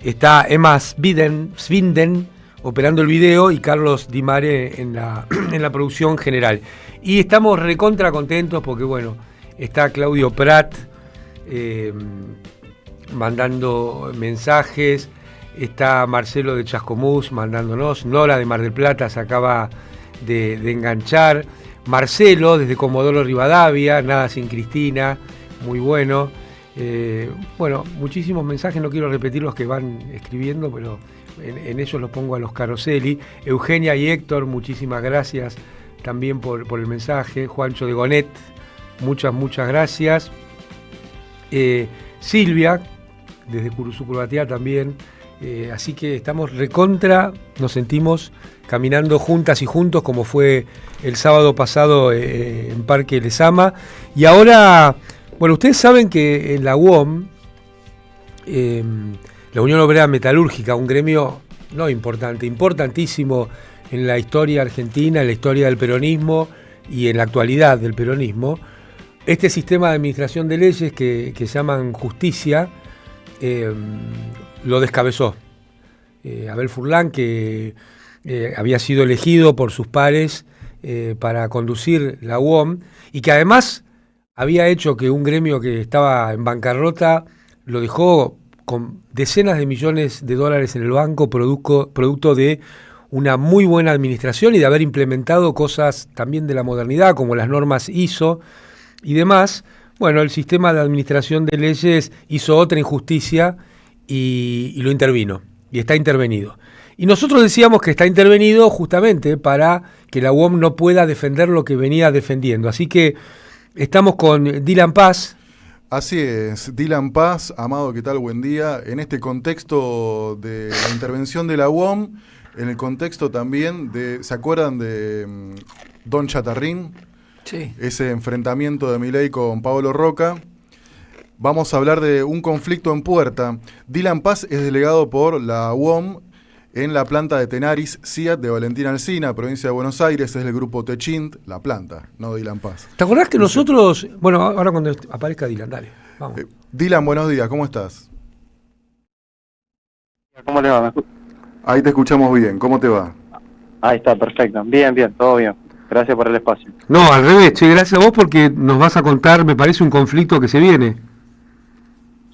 está Emma Svinden operando el video y Carlos Di Mare en la producción general. Y estamos recontra contentos porque, bueno, está Claudio Prat mandando mensajes, está Marcelo de Chascomús mandándonos, Nora de Mar del Plata se acaba de enganchar, Marcelo desde Comodoro Rivadavia, Nada sin Cristina, muy bueno. Bueno, muchísimos mensajes, no quiero repetir los que van escribiendo, pero en ellos los pongo a los Caroselli. Eugenia y Héctor, muchísimas gracias también por el mensaje. Juancho de Gonet, muchas gracias. Silvia, desde Curuzucurbatea también. Así que estamos recontra, nos sentimos caminando juntas y juntos como fue el sábado pasado en Parque Lezama. Y ahora, bueno, ustedes saben que en la UOM, la Unión Obrera Metalúrgica, un gremio no importante, importantísimo en la historia argentina, en la historia del peronismo y en la actualidad del peronismo, este sistema de administración de leyes que llaman justicia, lo descabezó. Abel Furlan, que había sido elegido por sus pares para conducir la UOM y que además había hecho que un gremio que estaba en bancarrota lo dejó con decenas de millones de dólares en el banco, producto de una muy buena administración y de haber implementado cosas también de la modernidad, como las normas ISO y demás. Bueno, el sistema de administración de leyes hizo otra injusticia y lo intervino, y está intervenido. Y nosotros decíamos que está intervenido justamente para que la UOM no pueda defender lo que venía defendiendo. Así que estamos con Dylan Paz. Así es, Dylan Paz. Amado, ¿qué tal? Buen día. En este contexto de la intervención de la UOM, en el contexto también de, ¿se acuerdan de Don Chatarrín? Sí. Ese enfrentamiento de Milei con Pablo Roca. Vamos a hablar de un conflicto en puerta. Dylan Paz es delegado por la UOM en la planta de Tenaris Ciat de Valentín Alsina, provincia de Buenos Aires. Es el grupo Techint, la planta, no Dylan Paz. ¿Te acordás que nosotros... Bueno, ahora cuando aparezca Dylan, dale, vamos. Dylan, buenos días, ¿cómo estás? ¿Cómo le va? Ahí te escuchamos bien, ¿cómo te va? Ahí está, perfecto. Bien, todo bien. Gracias por el espacio. No, al revés, che, gracias a vos porque nos vas a contar, me parece, un conflicto que se viene.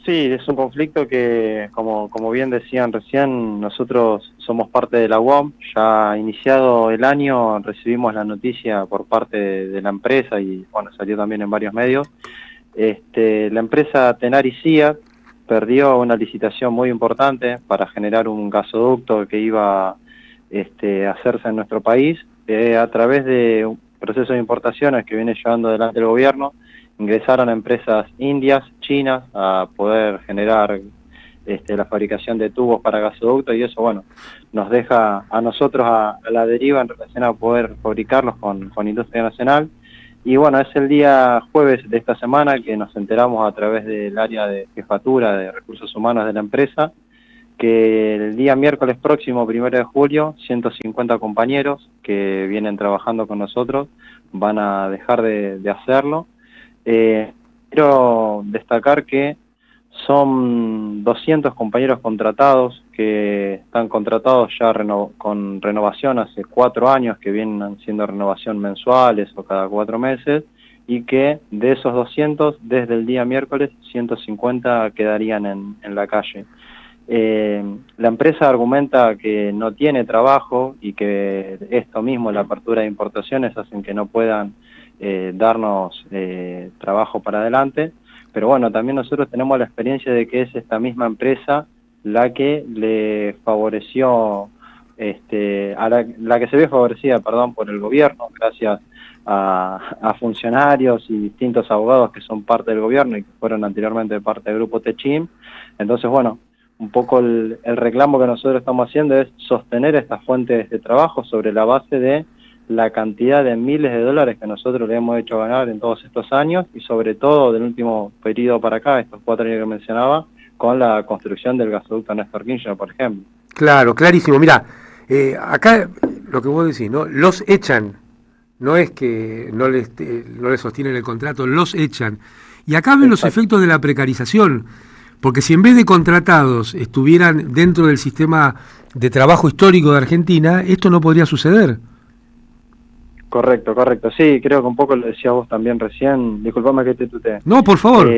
Sí, es un conflicto que, como bien decían recién, nosotros somos parte de la UOM. Ya iniciado el año recibimos la noticia por parte de la empresa y, bueno, salió también en varios medios. La empresa Tenaris Ciat perdió una licitación muy importante para generar un gasoducto que iba a hacerse en nuestro país a través de un proceso de importaciones que viene llevando adelante el gobierno. Ingresaron a empresas indias, chinas, a poder generar la fabricación de tubos para gasoductos y eso, bueno, nos deja a nosotros a la deriva en relación a poder fabricarlos con industria nacional. Y bueno, es el día jueves de esta semana que nos enteramos a través del área de jefatura de recursos humanos de la empresa que el día miércoles próximo, 1 de julio, 150 compañeros que vienen trabajando con nosotros van a dejar de hacerlo. Quiero destacar que son 200 compañeros contratados que están contratados ya con renovación hace 4 años, que vienen siendo renovación mensuales o cada 4 meses, y que de esos 200, desde el día miércoles, 150 quedarían en la calle. La empresa argumenta que no tiene trabajo y que esto mismo, la apertura de importaciones, hacen que no puedan darnos trabajo para adelante, pero bueno, también nosotros tenemos la experiencia de que es esta misma empresa la que le favoreció, la que se ve favorecida, por el gobierno, gracias a funcionarios y distintos abogados que son parte del gobierno y que fueron anteriormente parte del grupo Techint. Entonces, bueno, un poco el reclamo que nosotros estamos haciendo es sostener estas fuentes de trabajo sobre la base de la cantidad de miles de dólares que nosotros le hemos hecho ganar en todos estos años y sobre todo del último periodo para acá, estos 4 años que mencionaba, con la construcción del gasoducto Néstor Kirchner, por ejemplo. Claro, clarísimo. Mira, acá lo que vos decís, ¿no? Los echan, no es que no les sostienen el contrato, los echan. Y acá ven los efectos de la precarización, porque si en vez de contratados estuvieran dentro del sistema de trabajo histórico de Argentina, esto no podría suceder. Correcto. Sí, creo que un poco lo decías vos también recién. Disculpame que te tutee. No, por favor.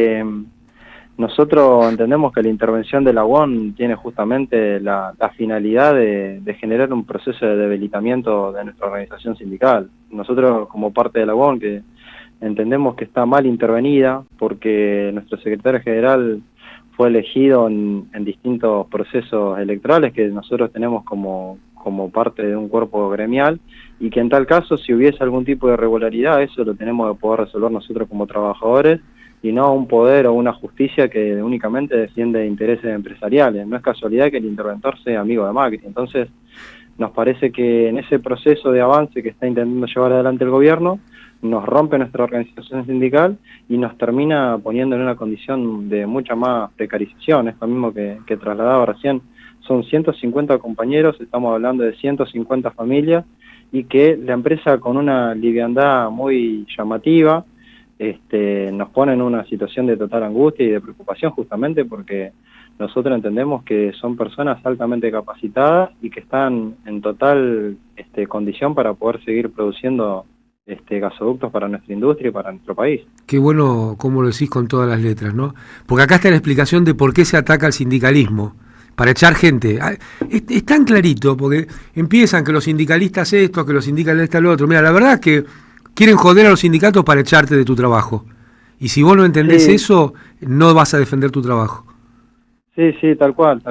Nosotros entendemos que la intervención de la UOM tiene justamente la finalidad de generar un proceso de debilitamiento de nuestra organización sindical. Nosotros, como parte de la UOM, que entendemos que está mal intervenida porque nuestro secretario general fue elegido en distintos procesos electorales que nosotros tenemos como parte de un cuerpo gremial, y que en tal caso, si hubiese algún tipo de irregularidad, eso lo tenemos que poder resolver nosotros como trabajadores, y no un poder o una justicia que únicamente defiende intereses empresariales. No es casualidad que el interventor sea amigo de Macri. Entonces, nos parece que en ese proceso de avance que está intentando llevar adelante el gobierno, nos rompe nuestra organización sindical y nos termina poniendo en una condición de mucha más precarización. Esto mismo que trasladaba recién, son 150 compañeros, estamos hablando de 150 familias, y que la empresa, con una liviandad muy llamativa, nos pone en una situación de total angustia y de preocupación, justamente porque nosotros entendemos que son personas altamente capacitadas y que están en total condición para poder seguir produciendo gasoductos para nuestra industria y para nuestro país. Qué bueno cómo lo decís con todas las letras, ¿no? Porque acá está la explicación de por qué se ataca al sindicalismo, para echar gente. Es tan clarito, porque empiezan que los sindicalistas esto, que los sindicalistas lo otro. Mira, la verdad es que quieren joder a los sindicatos para echarte de tu trabajo. Y si vos no entendés eso, no vas a defender tu trabajo. Sí, tal cual.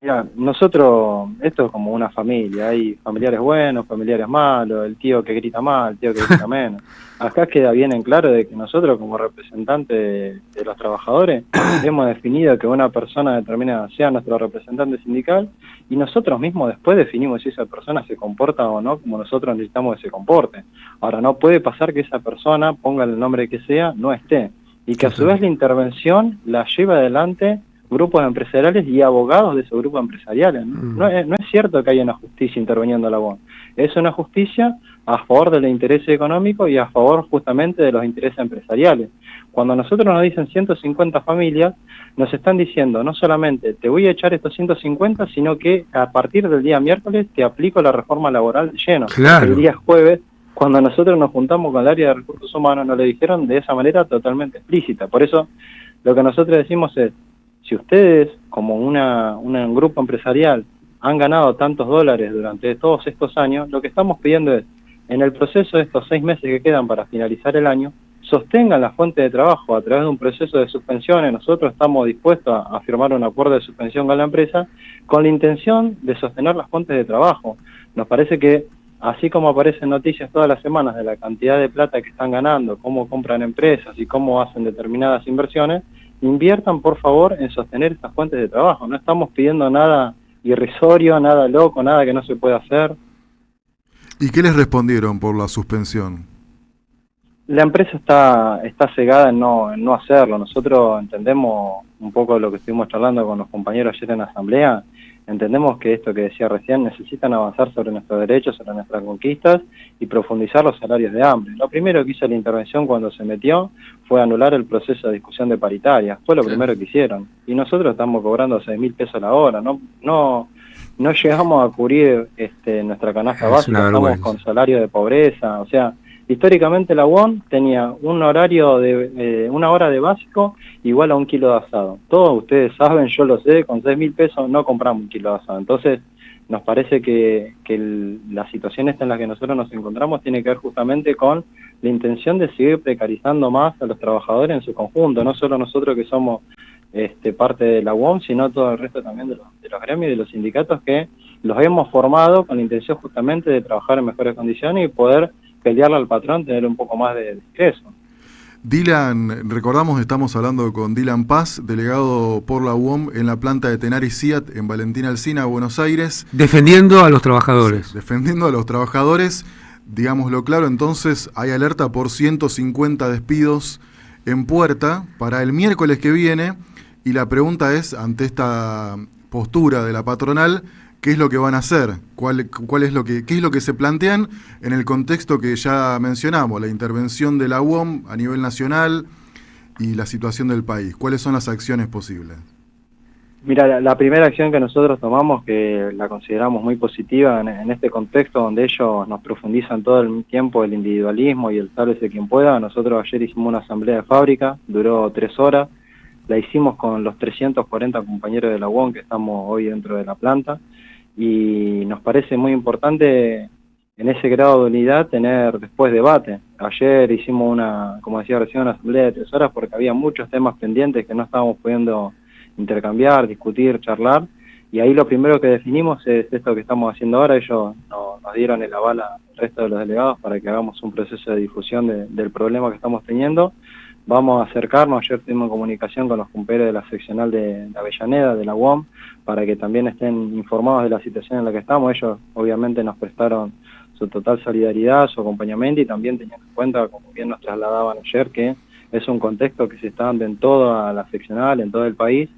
Mira, nosotros, esto es como una familia, hay familiares buenos, familiares malos, el tío que grita mal, el tío que grita menos. Acá queda bien en claro de que nosotros, como representantes de los trabajadores, hemos definido que una persona determinada sea nuestro representante sindical, y nosotros mismos después definimos si esa persona se comporta o no como nosotros necesitamos que se comporte. Ahora, no puede pasar que esa persona, ponga el nombre que sea, no esté, y que a su vez la intervención la lleve adelante grupos empresariales y abogados de esos grupos empresariales. No es cierto que haya una justicia interviniendo a la UOM. Es una justicia a favor del interés económico y a favor justamente de los intereses empresariales. Cuando nosotros nos dicen 150 familias, nos están diciendo no solamente te voy a echar estos 150, sino que a partir del día miércoles te aplico la reforma laboral de lleno. Claro. El día jueves, cuando nosotros nos juntamos con el área de recursos humanos, nos lo dijeron de esa manera totalmente explícita. Por eso, lo que nosotros decimos es, si ustedes, como un grupo empresarial, han ganado tantos dólares durante todos estos años, lo que estamos pidiendo es, en el proceso de estos 6 meses que quedan para finalizar el año, sostengan la fuente de trabajo a través de un proceso de suspensiones. Nosotros estamos dispuestos a firmar un acuerdo de suspensión con la empresa con la intención de sostener las fuentes de trabajo. Nos parece que, así como aparecen noticias todas las semanas de la cantidad de plata que están ganando, cómo compran empresas y cómo hacen determinadas inversiones, inviertan por favor en sostener estas fuentes de trabajo. No estamos pidiendo nada irrisorio, nada loco, nada que no se pueda hacer. ¿Y qué les respondieron por la suspensión? La empresa está cegada en no hacerlo. Nosotros entendemos un poco lo que estuvimos charlando con los compañeros ayer en la asamblea. Entendemos que esto que decía recién, necesitan avanzar sobre nuestros derechos, sobre nuestras conquistas y profundizar los salarios de hambre. Lo primero que hizo la intervención cuando se metió fue anular el proceso de discusión de paritarias. Fue lo primero que hicieron. Y nosotros estamos cobrando 6.000 pesos la hora. No llegamos a cubrir nuestra canasta básica, estamos con salario de pobreza. O sea, históricamente la UOM tenía un horario de 1 hora de básico igual a 1 kilo de asado. Todos ustedes saben, yo lo sé, con 6.000 pesos no compramos 1 kilo de asado. Entonces, nos parece que la situación esta en la que nosotros nos encontramos tiene que ver justamente con la intención de seguir precarizando más a los trabajadores en su conjunto, no solo nosotros que somos parte de la UOM, sino todo el resto también de los gremios y de los sindicatos que los hemos formado con la intención justamente de trabajar en mejores condiciones y poder pelearle al patrón, tener un poco más de ingreso. Dylan, recordamos, estamos hablando con Dylan Paz, delegado por la UOM en la planta de Tenaris Seat en Valentín Alsina, Buenos Aires. Defendiendo a los trabajadores. Sí, defendiendo a los trabajadores, digámoslo claro, entonces hay alerta por 150 despidos en puerta para el miércoles que viene, y la pregunta es, ante esta postura de la patronal, ¿qué es lo que van a hacer? ¿Qué es lo que se plantean en el contexto que ya mencionamos? La intervención de la UOM a nivel nacional, y la situación del país? ¿Cuáles son las acciones posibles? Mira, la primera acción que nosotros tomamos, que la consideramos muy positiva en este contexto donde ellos nos profundizan todo el tiempo el individualismo y el sálvese quien pueda, nosotros ayer hicimos una asamblea de fábrica, duró 3 horas, la hicimos con los 340 compañeros de la UOM que estamos hoy dentro de la planta, y nos parece muy importante en ese grado de unidad tener después debate. Ayer hicimos como decía recién, una asamblea de 3 horas porque había muchos temas pendientes que no estábamos pudiendo intercambiar, discutir, charlar, y ahí lo primero que definimos es esto que estamos haciendo ahora. Ellos nos dieron el aval al resto de los delegados para que hagamos un proceso de difusión del problema que estamos teniendo. Vamos a acercarnos, ayer tuvimos comunicación con los compañeros de la seccional de Avellaneda, de la UOM, para que también estén informados de la situación en la que estamos. Ellos obviamente nos prestaron su total solidaridad, su acompañamiento, y también teniendo en cuenta, como bien nos trasladaban ayer, que es un contexto que se está dando en toda la seccional, en todo el país.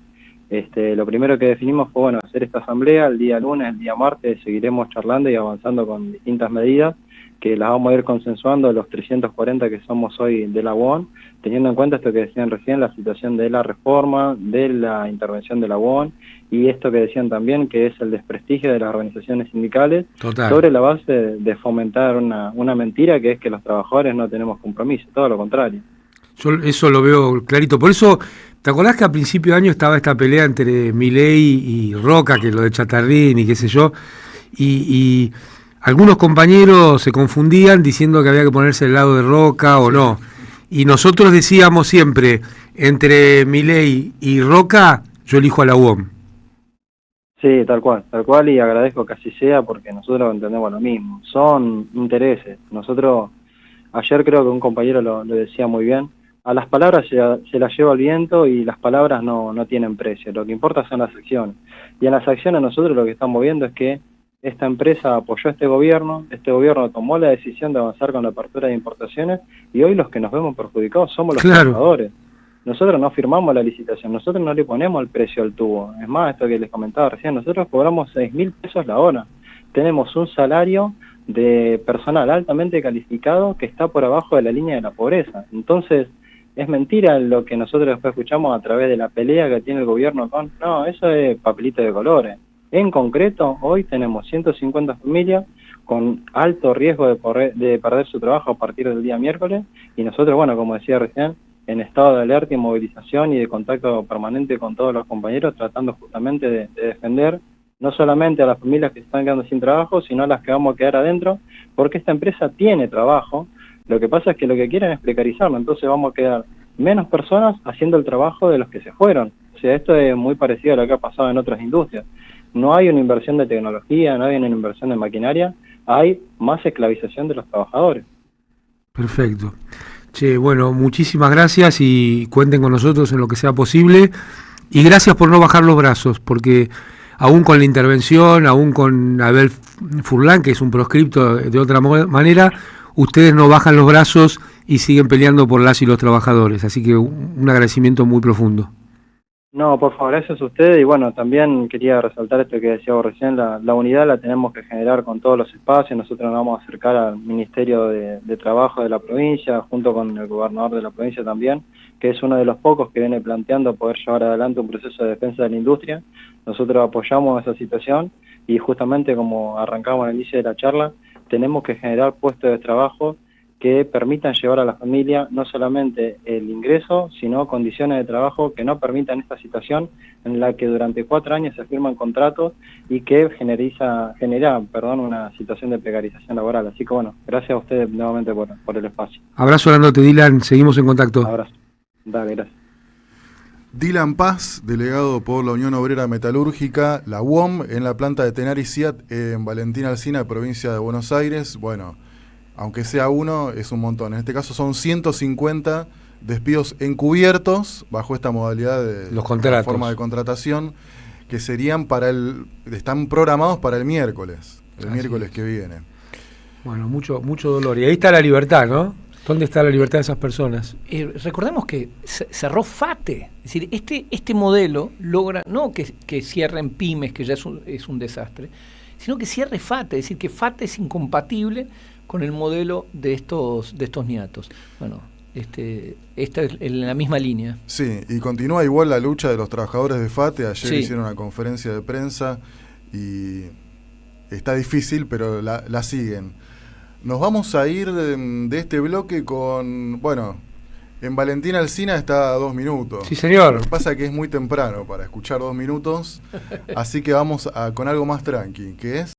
Lo primero que definimos fue, bueno, hacer esta asamblea el día lunes, el día martes, seguiremos charlando y avanzando con distintas medidas que las vamos a ir consensuando los 340 que somos hoy de la UOM, teniendo en cuenta esto que decían recién, la situación de la reforma, de la intervención de la UOM, y esto que decían también, que es el desprestigio de las organizaciones sindicales. Total. Sobre la base de fomentar una mentira, que es que los trabajadores no tenemos compromiso, todo lo contrario. Yo eso lo veo clarito. Por eso, ¿te acordás que a principio de año estaba esta pelea entre Milei y Roca, que es lo de Chatarrín y qué sé yo? Y algunos compañeros se confundían diciendo que había que ponerse del lado de Roca o no. Y nosotros decíamos siempre, entre Milei y Roca, yo elijo a la UOM. Sí, tal cual, y agradezco que así sea porque nosotros entendemos lo mismo. Son intereses. Nosotros, ayer creo que un compañero lo decía muy bien, a las palabras se las lleva el viento y las palabras no tienen precio. Lo que importa son las acciones. Y en las acciones nosotros lo que estamos viendo es que esta empresa apoyó a este gobierno tomó la decisión de avanzar con la apertura de importaciones, y hoy los que nos vemos perjudicados somos los trabajadores. Nosotros no firmamos la licitación, nosotros no le ponemos el precio al tubo. Es más, esto que les comentaba recién, nosotros cobramos 6.000 pesos la hora. Tenemos un salario de personal altamente calificado que está por abajo de la línea de la pobreza. Entonces, es mentira lo que nosotros después escuchamos a través de la pelea que tiene el gobierno con... No, eso es papelito de colores. En concreto, hoy tenemos 150 familias con alto riesgo de perder su trabajo a partir del día miércoles, y nosotros, bueno, como decía recién, en estado de alerta y movilización y de contacto permanente con todos los compañeros, tratando justamente de defender no solamente a las familias que se están quedando sin trabajo, sino a las que vamos a quedar adentro, porque esta empresa tiene trabajo. Lo que pasa es que lo que quieren es precarizarlo, entonces vamos a quedar menos personas haciendo el trabajo de los que se fueron. O sea, esto es muy parecido a lo que ha pasado en otras industrias. No hay una inversión de tecnología, no hay una inversión de maquinaria, hay más esclavización de los trabajadores. Perfecto. Che, bueno, muchísimas gracias y cuenten con nosotros en lo que sea posible. Y gracias por no bajar los brazos, porque aún con la intervención, aún con Abel Furlan, que es un proscripto de otra manera, ustedes no bajan los brazos y siguen peleando por las y los trabajadores. Así que un agradecimiento muy profundo. No, por favor, gracias a ustedes. Y bueno, también quería resaltar esto que decía vos recién, la unidad la tenemos que generar con todos los espacios. Nosotros nos vamos a acercar al Ministerio de Trabajo de la provincia, junto con el gobernador de la provincia también, que es uno de los pocos que viene planteando poder llevar adelante un proceso de defensa de la industria. Nosotros apoyamos esa situación y justamente como arrancamos al inicio de la charla, tenemos que generar puestos de trabajo que permitan llevar a la familia no solamente el ingreso, sino condiciones de trabajo que no permitan esta situación en la que durante 4 años se firman contratos y que genera una situación de precarización laboral. Así que bueno, gracias a ustedes nuevamente por el espacio. Abrazo grandote, Dylan, seguimos en contacto. Abrazo. Dale, gracias. Dylan Paz, delegado por la Unión Obrera Metalúrgica, la UOM, en la planta de Tenaris Ciat en Valentín Alsina, provincia de Buenos Aires. Bueno, aunque sea uno, es un montón. En este caso son 150 despidos encubiertos bajo esta modalidad de los contratos, forma de contratación, que serían están programados para el miércoles, miércoles que viene. Bueno, mucho dolor. Y ahí está la libertad, ¿no? ¿Dónde está la libertad de esas personas? Recordemos que cerró FATE. Es decir, este modelo logra no que cierren pymes, que ya es un desastre, sino que cierre FATE. Es decir, que FATE es incompatible con el modelo de estos niatos. Bueno, esta es en la misma línea. Sí, y continúa igual la lucha de los trabajadores de FATE. Ayer Sí. hicieron una conferencia de prensa y está difícil, pero la siguen. Nos vamos a ir de este bloque con, bueno, en Valentín Alsina está a 2 minutos. Sí, señor. Lo que pasa es que es muy temprano para escuchar 2 minutos, así que vamos con algo más tranqui, que es...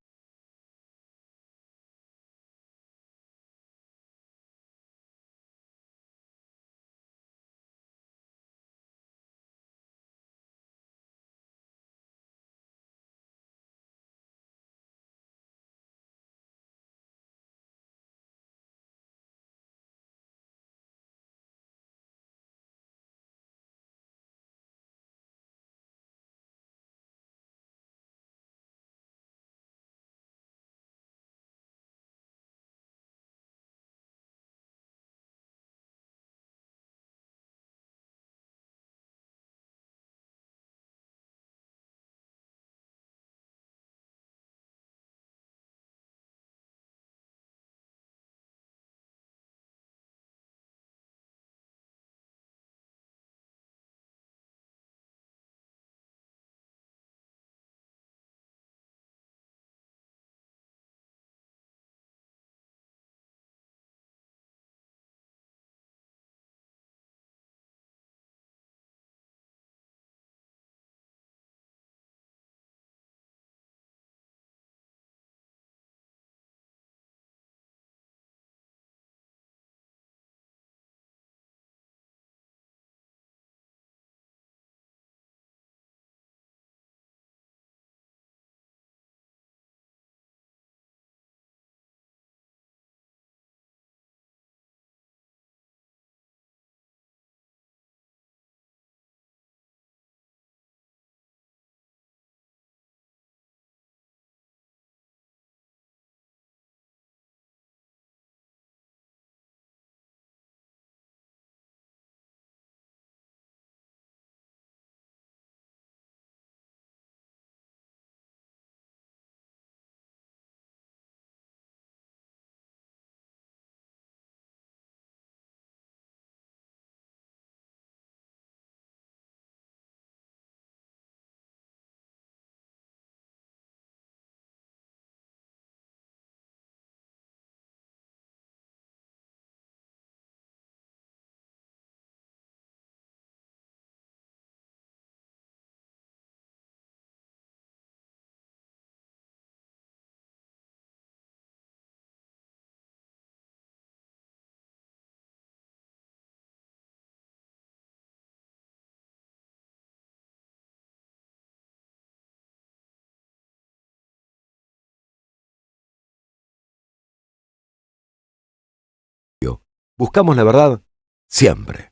Buscamos la verdad siempre.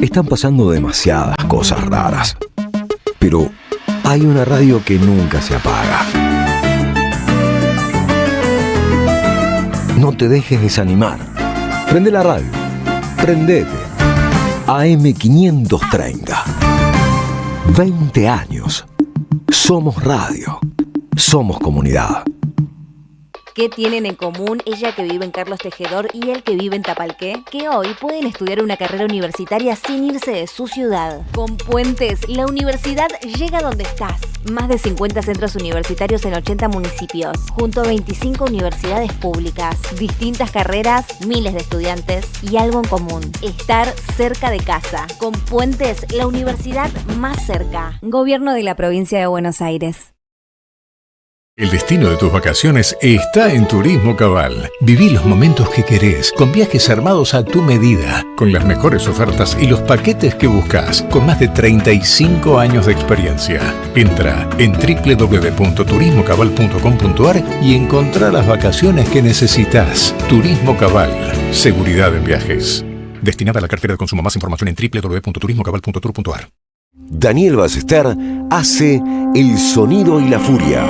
Están pasando demasiadas cosas raras, pero hay una radio que nunca se apaga. No te dejes desanimar. Prende la radio. Prendete. AM530. 20 años. Somos radio. Somos comunidad. ¿Qué tienen en común ella que vive en Carlos Tejedor y él que vive en Tapalqué? Que hoy pueden estudiar una carrera universitaria sin irse de su ciudad. Con Puentes, la universidad llega donde estás. Más de 50 centros universitarios en 80 municipios, junto a 25 universidades públicas. Distintas carreras, miles de estudiantes y algo en común: estar cerca de casa. Con Puentes, la universidad más cerca. Gobierno de la Provincia de Buenos Aires. El destino de tus vacaciones está en Turismo Cabal. Viví los momentos que querés, con viajes armados a tu medida, con las mejores ofertas y los paquetes que buscas, con más de 35 años de experiencia. Entra en www.turismocabal.com.ar y encontrá las vacaciones que necesitas. Turismo Cabal, seguridad en viajes. Destinada a la cartera de consumo. Más información en www.turismocabal.tour.ar. Daniel Ballester hace El Sonido y la Furia.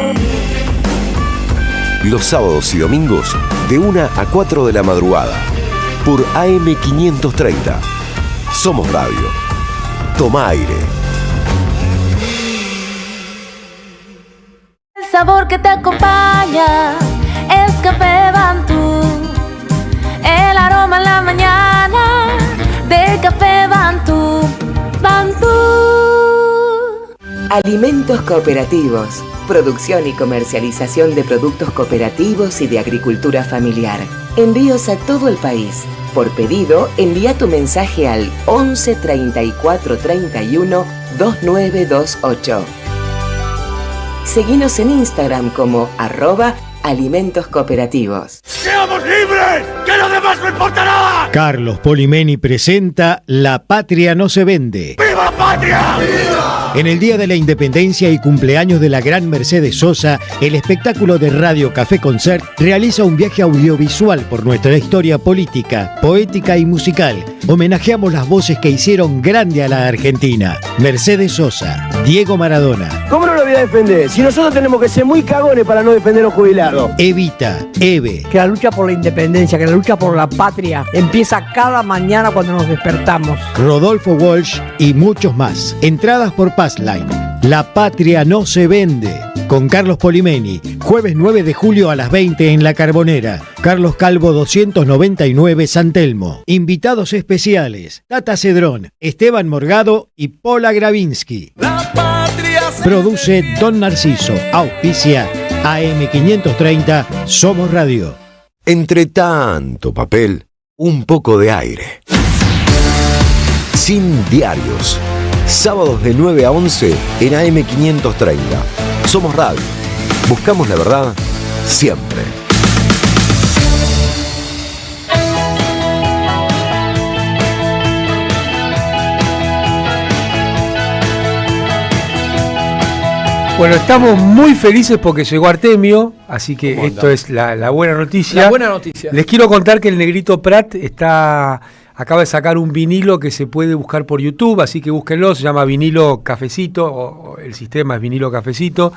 Los sábados y domingos de 1 a 4 de la madrugada por AM530. Somos radio. Toma aire. El sabor que te acompaña es Café Bantú. El aroma aroma en la mañana de Café Bantú. Bantú. Alimentos cooperativos. Producción y comercialización de productos cooperativos y de agricultura familiar. Envíos a todo el país. Por pedido, envía tu mensaje al 11 34 31 2928. Seguinos en Instagram como @alimentos cooperativos. ¡Seamos libres! ¡Que lo demás no importa nada! Carlos Polimeni presenta La Patria no se vende. ¡Viva la patria! ¡Viva! En el Día de la Independencia y cumpleaños de la gran Mercedes Sosa, el espectáculo de Radio Café Concert realiza un viaje audiovisual por nuestra historia política, poética y musical. Homenajeamos las voces que hicieron grande a la Argentina. Mercedes Sosa, Diego Maradona. ¿Cómo no lo voy a defender? Si nosotros tenemos que ser muy cagones para no defender a los jubilados. Evita, Eve. Que la lucha por la independencia, que la lucha por la patria empieza cada mañana cuando nos despertamos. Rodolfo Walsh y muchos más. Entradas por Passline. La Patria no se vende. Con Carlos Polimeni. Jueves 9 de julio a las 20 en La Carbonera. Carlos Calvo 299 San Telmo. Invitados especiales. Tata Cedrón, Esteban Morgado y Pola Gravinsky. Produce Don Narciso. Auspicia AM530 Somos Radio. Entre tanto papel, un poco de aire. Sin diarios. Sábados de 9 a 11 en AM530. Somos Radio. Buscamos la verdad siempre. Bueno, estamos muy felices porque llegó Artemio, así que esto es la buena noticia. La buena noticia. Les quiero contar que el Negrito Prat acaba de sacar un vinilo que se puede buscar por YouTube, así que búsquenlo, se llama Vinilo Cafecito, o el sistema es Vinilo Cafecito.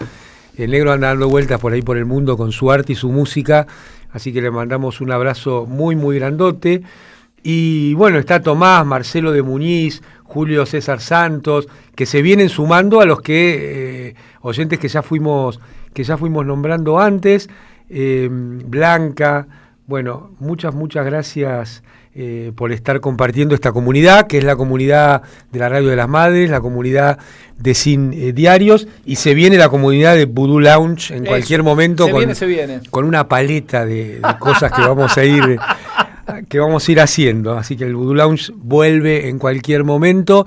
El negro anda dando vueltas por ahí por el mundo con su arte y su música, así que le mandamos un abrazo muy, muy grandote. Y bueno, está Tomás, Marcelo de Muñiz, Julio César Santos, que se vienen sumando a los que oyentes que ya fuimos nombrando antes, Blanca. Bueno, muchas gracias por estar compartiendo esta comunidad, que es la comunidad de la Radio de las Madres, la comunidad de Sin Diarios, y se viene la comunidad de Voodoo Lounge en cualquier momento con una paleta de cosas que vamos a ir haciendo. Así que el Voodoo Lounge vuelve en cualquier momento.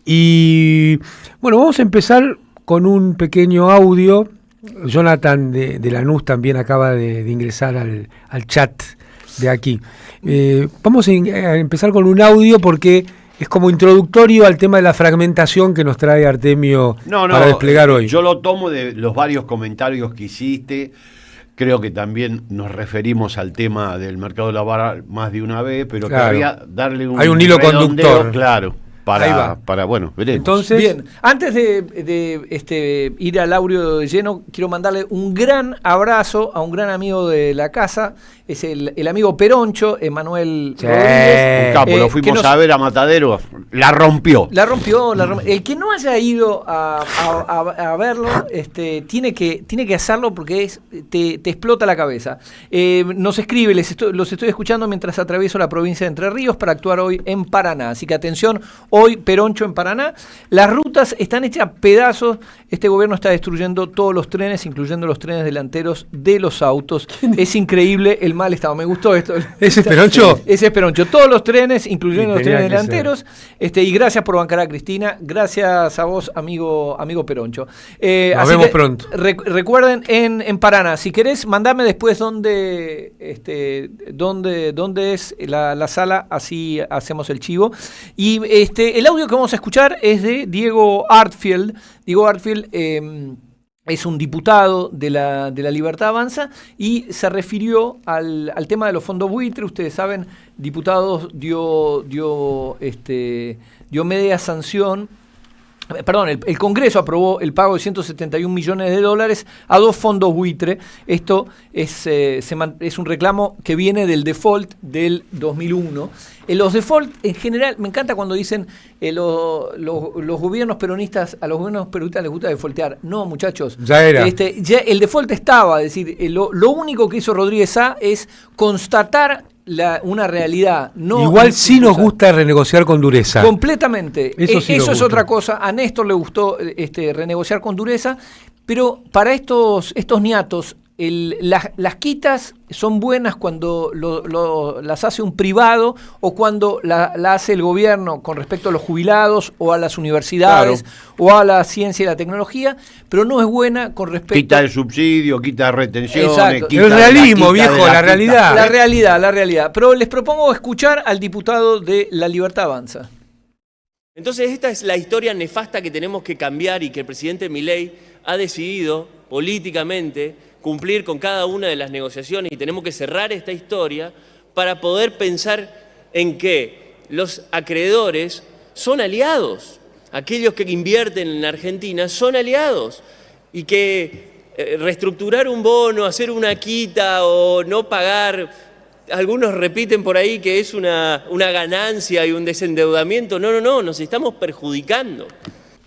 Y bueno, vamos a empezar con un pequeño audio. Jonathan de Lanús también acaba de ingresar al chat de aquí. Vamos a empezar con un audio porque es como introductorio al tema de la fragmentación que nos trae Artemio para desplegar hoy. Yo lo tomo de los varios comentarios que hiciste. Creo que también nos referimos al tema del mercado laboral más de una vez, pero quería darle un... Hay un hilo conductor. Claro. Para bueno, veremos. Entonces, bien, antes de ir al audio de lleno, quiero mandarle un gran abrazo a un gran amigo de la casa, es el amigo Peroncho, Emanuel Rodríguez. Un capo, lo fuimos a ver a Matadero, la rompió. El que no haya ido a verlo, tiene que hacerlo porque te explota la cabeza. Nos escribe, los estoy escuchando mientras atravieso la provincia de Entre Ríos para actuar hoy en Paraná, así que atención. Hoy Peroncho en Paraná, las rutas están hechas pedazos, este gobierno está destruyendo todos los trenes, incluyendo los trenes delanteros de los autos, es increíble el mal estado, me gustó esto. ¿Ese es Peroncho? Ese es Peroncho, todos los trenes, incluyendo los trenes delanteros, y gracias por bancar a Cristina, gracias a vos, amigo Peroncho. Nos vemos pronto. Recuerden, en Paraná, si querés, mandame después dónde es la sala, así hacemos el chivo. Y el audio que vamos a escuchar es de Diego Artfield. Diego Artfield es un diputado de la Libertad Avanza y se refirió al tema de los fondos buitre. Ustedes saben, diputados dio media sanción. Perdón, el Congreso aprobó el pago de $171 millones a 2 fondos buitre. Esto es un reclamo que viene del default del 2001. Los default, en general, me encanta cuando dicen los gobiernos peronistas, a los gobiernos peronistas les gusta defaultear. No, muchachos. Ya era. Ya el default estaba, es decir, lo único que hizo Rodríguez A es constatar una realidad. No igual sí nos gusta renegociar con dureza. Completamente. Eso sí eso nos es gusta. otra cosa. A Néstor le gustó renegociar con dureza, pero para estos niatos, las quitas son buenas cuando las hace un privado o cuando la hace el gobierno con respecto a los jubilados o a las universidades o a la ciencia y la tecnología, pero no es buena con respecto... Quita el subsidio, quita retenciones, Exacto. quita El realismo, quita viejo, la realidad. La realidad. Pero les propongo escuchar al diputado de La Libertad Avanza. Entonces esta es la historia nefasta que tenemos que cambiar y que el presidente Milei ha decidido políticamente cumplir con cada una de las negociaciones, y tenemos que cerrar esta historia para poder pensar en que los acreedores son aliados, aquellos que invierten en Argentina son aliados, y que reestructurar un bono, hacer una quita o no pagar, algunos repiten por ahí que es una ganancia y un desendeudamiento. No, nos estamos perjudicando.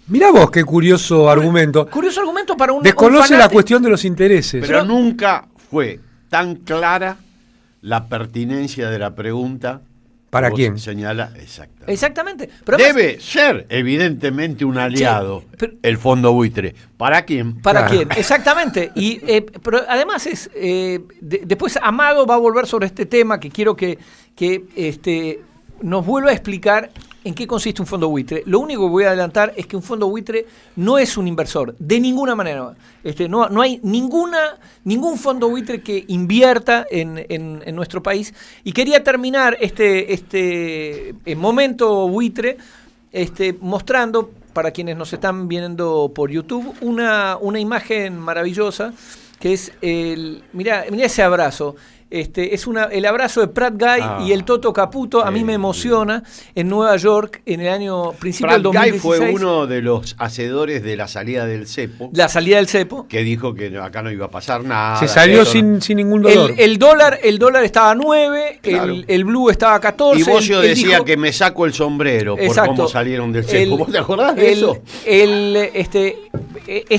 Mirá vos qué curioso argumento. Curioso argumento para un Desconoce la cuestión de los intereses. Pero nunca fue tan clara la pertinencia de la pregunta. ¿Para Vos quién? Señala Exactamente. Pero debe ser, evidentemente, un aliado el fondo buitre. ¿Para quién? ¿Para quién? Exactamente. Y pero además después Amado va a volver sobre este tema que quiero que nos vuelva a explicar en qué consiste un fondo buitre. Lo único que voy a adelantar es que un fondo buitre no es un inversor, de ninguna manera. No hay ningún fondo buitre que invierta en nuestro país. Y quería terminar este momento buitre mostrando, para quienes nos están viendo por YouTube, una imagen maravillosa que es mirá ese abrazo. Es el abrazo de Pratt Guy y el Toto Caputo. A mí me emociona en Nueva York en el año principio del 2016. Pratt Guy fue uno de los hacedores de la salida del cepo. La salida del cepo. Que dijo que acá no iba a pasar nada. Se salió sin ningún dolor. El dólar estaba a 9, claro. el blue estaba a 14. Y Bocio decía que me saco el sombrero por cómo salieron del cepo. ¿Vos te acordás de eso?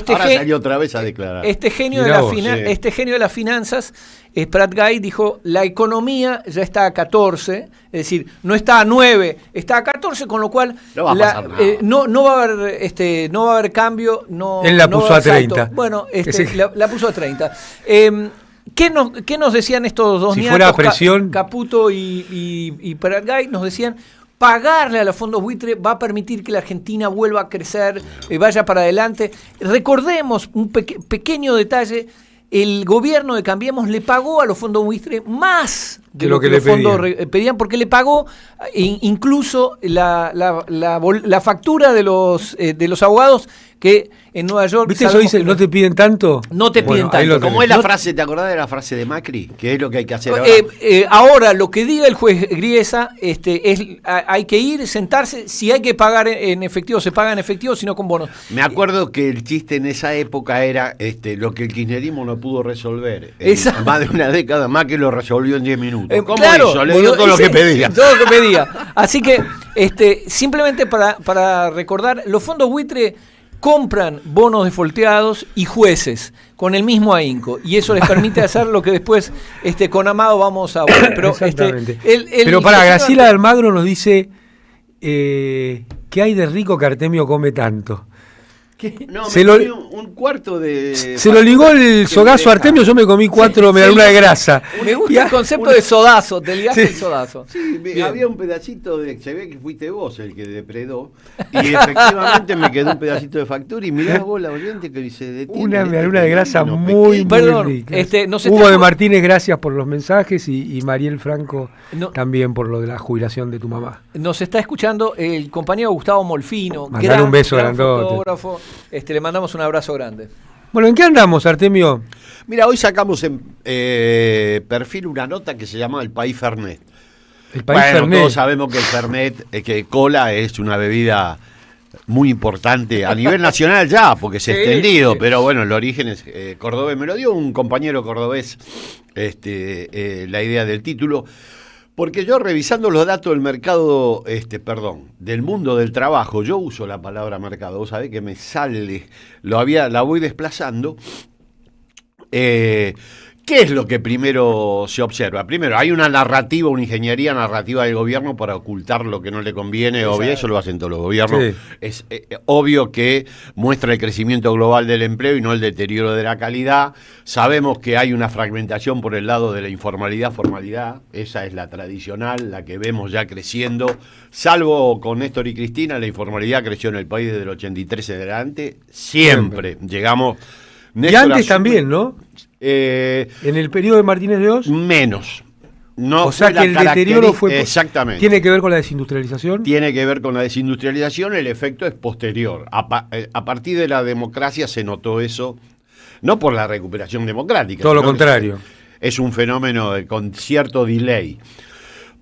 Ahora salió otra vez a declarar. Este genio de las finanzas, Pratt Guy, dijo: la economía ya está a 14, es decir, no está a 9, está a 14, con lo cual no va a pasar nada. No va a haber cambio. Él la puso a 30. Bueno, la puso a 30. ¿Qué nos decían estos dos niatos, fuera presión, Caputo y Pratt Guy? Nos decían: pagarle a los fondos buitre va a permitir que la Argentina vuelva a crecer, vaya para adelante. Recordemos un pequeño detalle: el gobierno de Cambiemos le pagó a los fondos buitre más de lo que los fondos pedían, porque le pagó incluso la factura de los abogados, que en Nueva York... ¿Viste eso dice, no te piden tanto? No te piden tanto. ¿Cómo es la frase? ¿Te acordás de la frase de Macri? ¿Qué es lo que hay que hacer ahora? Ahora, lo que diga el juez Griesa, hay que ir, sentarse. Si hay que pagar en efectivo, se paga en efectivo, si no con bonos. Me acuerdo que el chiste en esa época era lo que el kirchnerismo no pudo resolver. Más de una década, más que lo resolvió en 10 minutos. ¿Cómo hizo? Le dio todo lo que pedía. Todo lo que pedía. Así que, simplemente para recordar, los fondos buitre compran bonos defolteados y jueces con el mismo ahínco, y eso les permite hacer lo que después con Amado vamos a ver. Pero, pero para Graciela Almagro nos dice ¿qué hay de rico que Artemio come tanto? No, un cuarto de... Se lo ligó el sogazo a Artemio, yo me comí 4 medialunas de grasa. Me gusta el concepto de sodazo, del gas del sodazo. Sí, había un pedacito se ve que fuiste vos el que depredó, y efectivamente me quedó un pedacito de factura, y mirá vos la oyente que se detiene. Una medialuna de grasa muy rica. Hugo de Martínez, gracias por los mensajes, y Mariel Franco también por lo de la jubilación de tu mamá. Nos está escuchando el compañero Gustavo Molfino, Mandar un beso gran grandote. Fotógrafo. Le mandamos un abrazo grande. Bueno, ¿en qué andamos, Artemio? Mira, hoy sacamos en perfil una nota que se llama El País Fernet. El País Fernet. Todos sabemos que el Fernet, que cola es una bebida muy importante a nivel nacional ya, porque se ha extendido, pero bueno, el origen es cordobés. Me lo dio un compañero cordobés la idea del título. Porque yo, revisando los datos del mercado, del mundo del trabajo, yo uso la palabra mercado, vos sabés que me sale, la voy desplazando, ¿Qué es lo que primero se observa? Primero, hay una narrativa, una ingeniería narrativa del gobierno para ocultar lo que no le conviene, obvio, eso lo hacen todos los gobiernos. Sí. Es obvio que muestra el crecimiento global del empleo y no el deterioro de la calidad. Sabemos que hay una fragmentación por el lado de la informalidad, formalidad, esa es la tradicional, la que vemos ya creciendo. Salvo con Néstor y Cristina, la informalidad creció en el país desde el 83 en adelante, siempre. Llegamos... Néstor, y antes también, ¿no? En el periodo de Martínez de Oz. Menos. No, o sea que el deterioro fue... Exactamente. ¿Tiene que ver con la desindustrialización? Tiene que ver con la desindustrialización, el efecto es posterior. A partir de la democracia se notó eso, no por la recuperación democrática. Todo lo contrario. Es un fenómeno con cierto delay.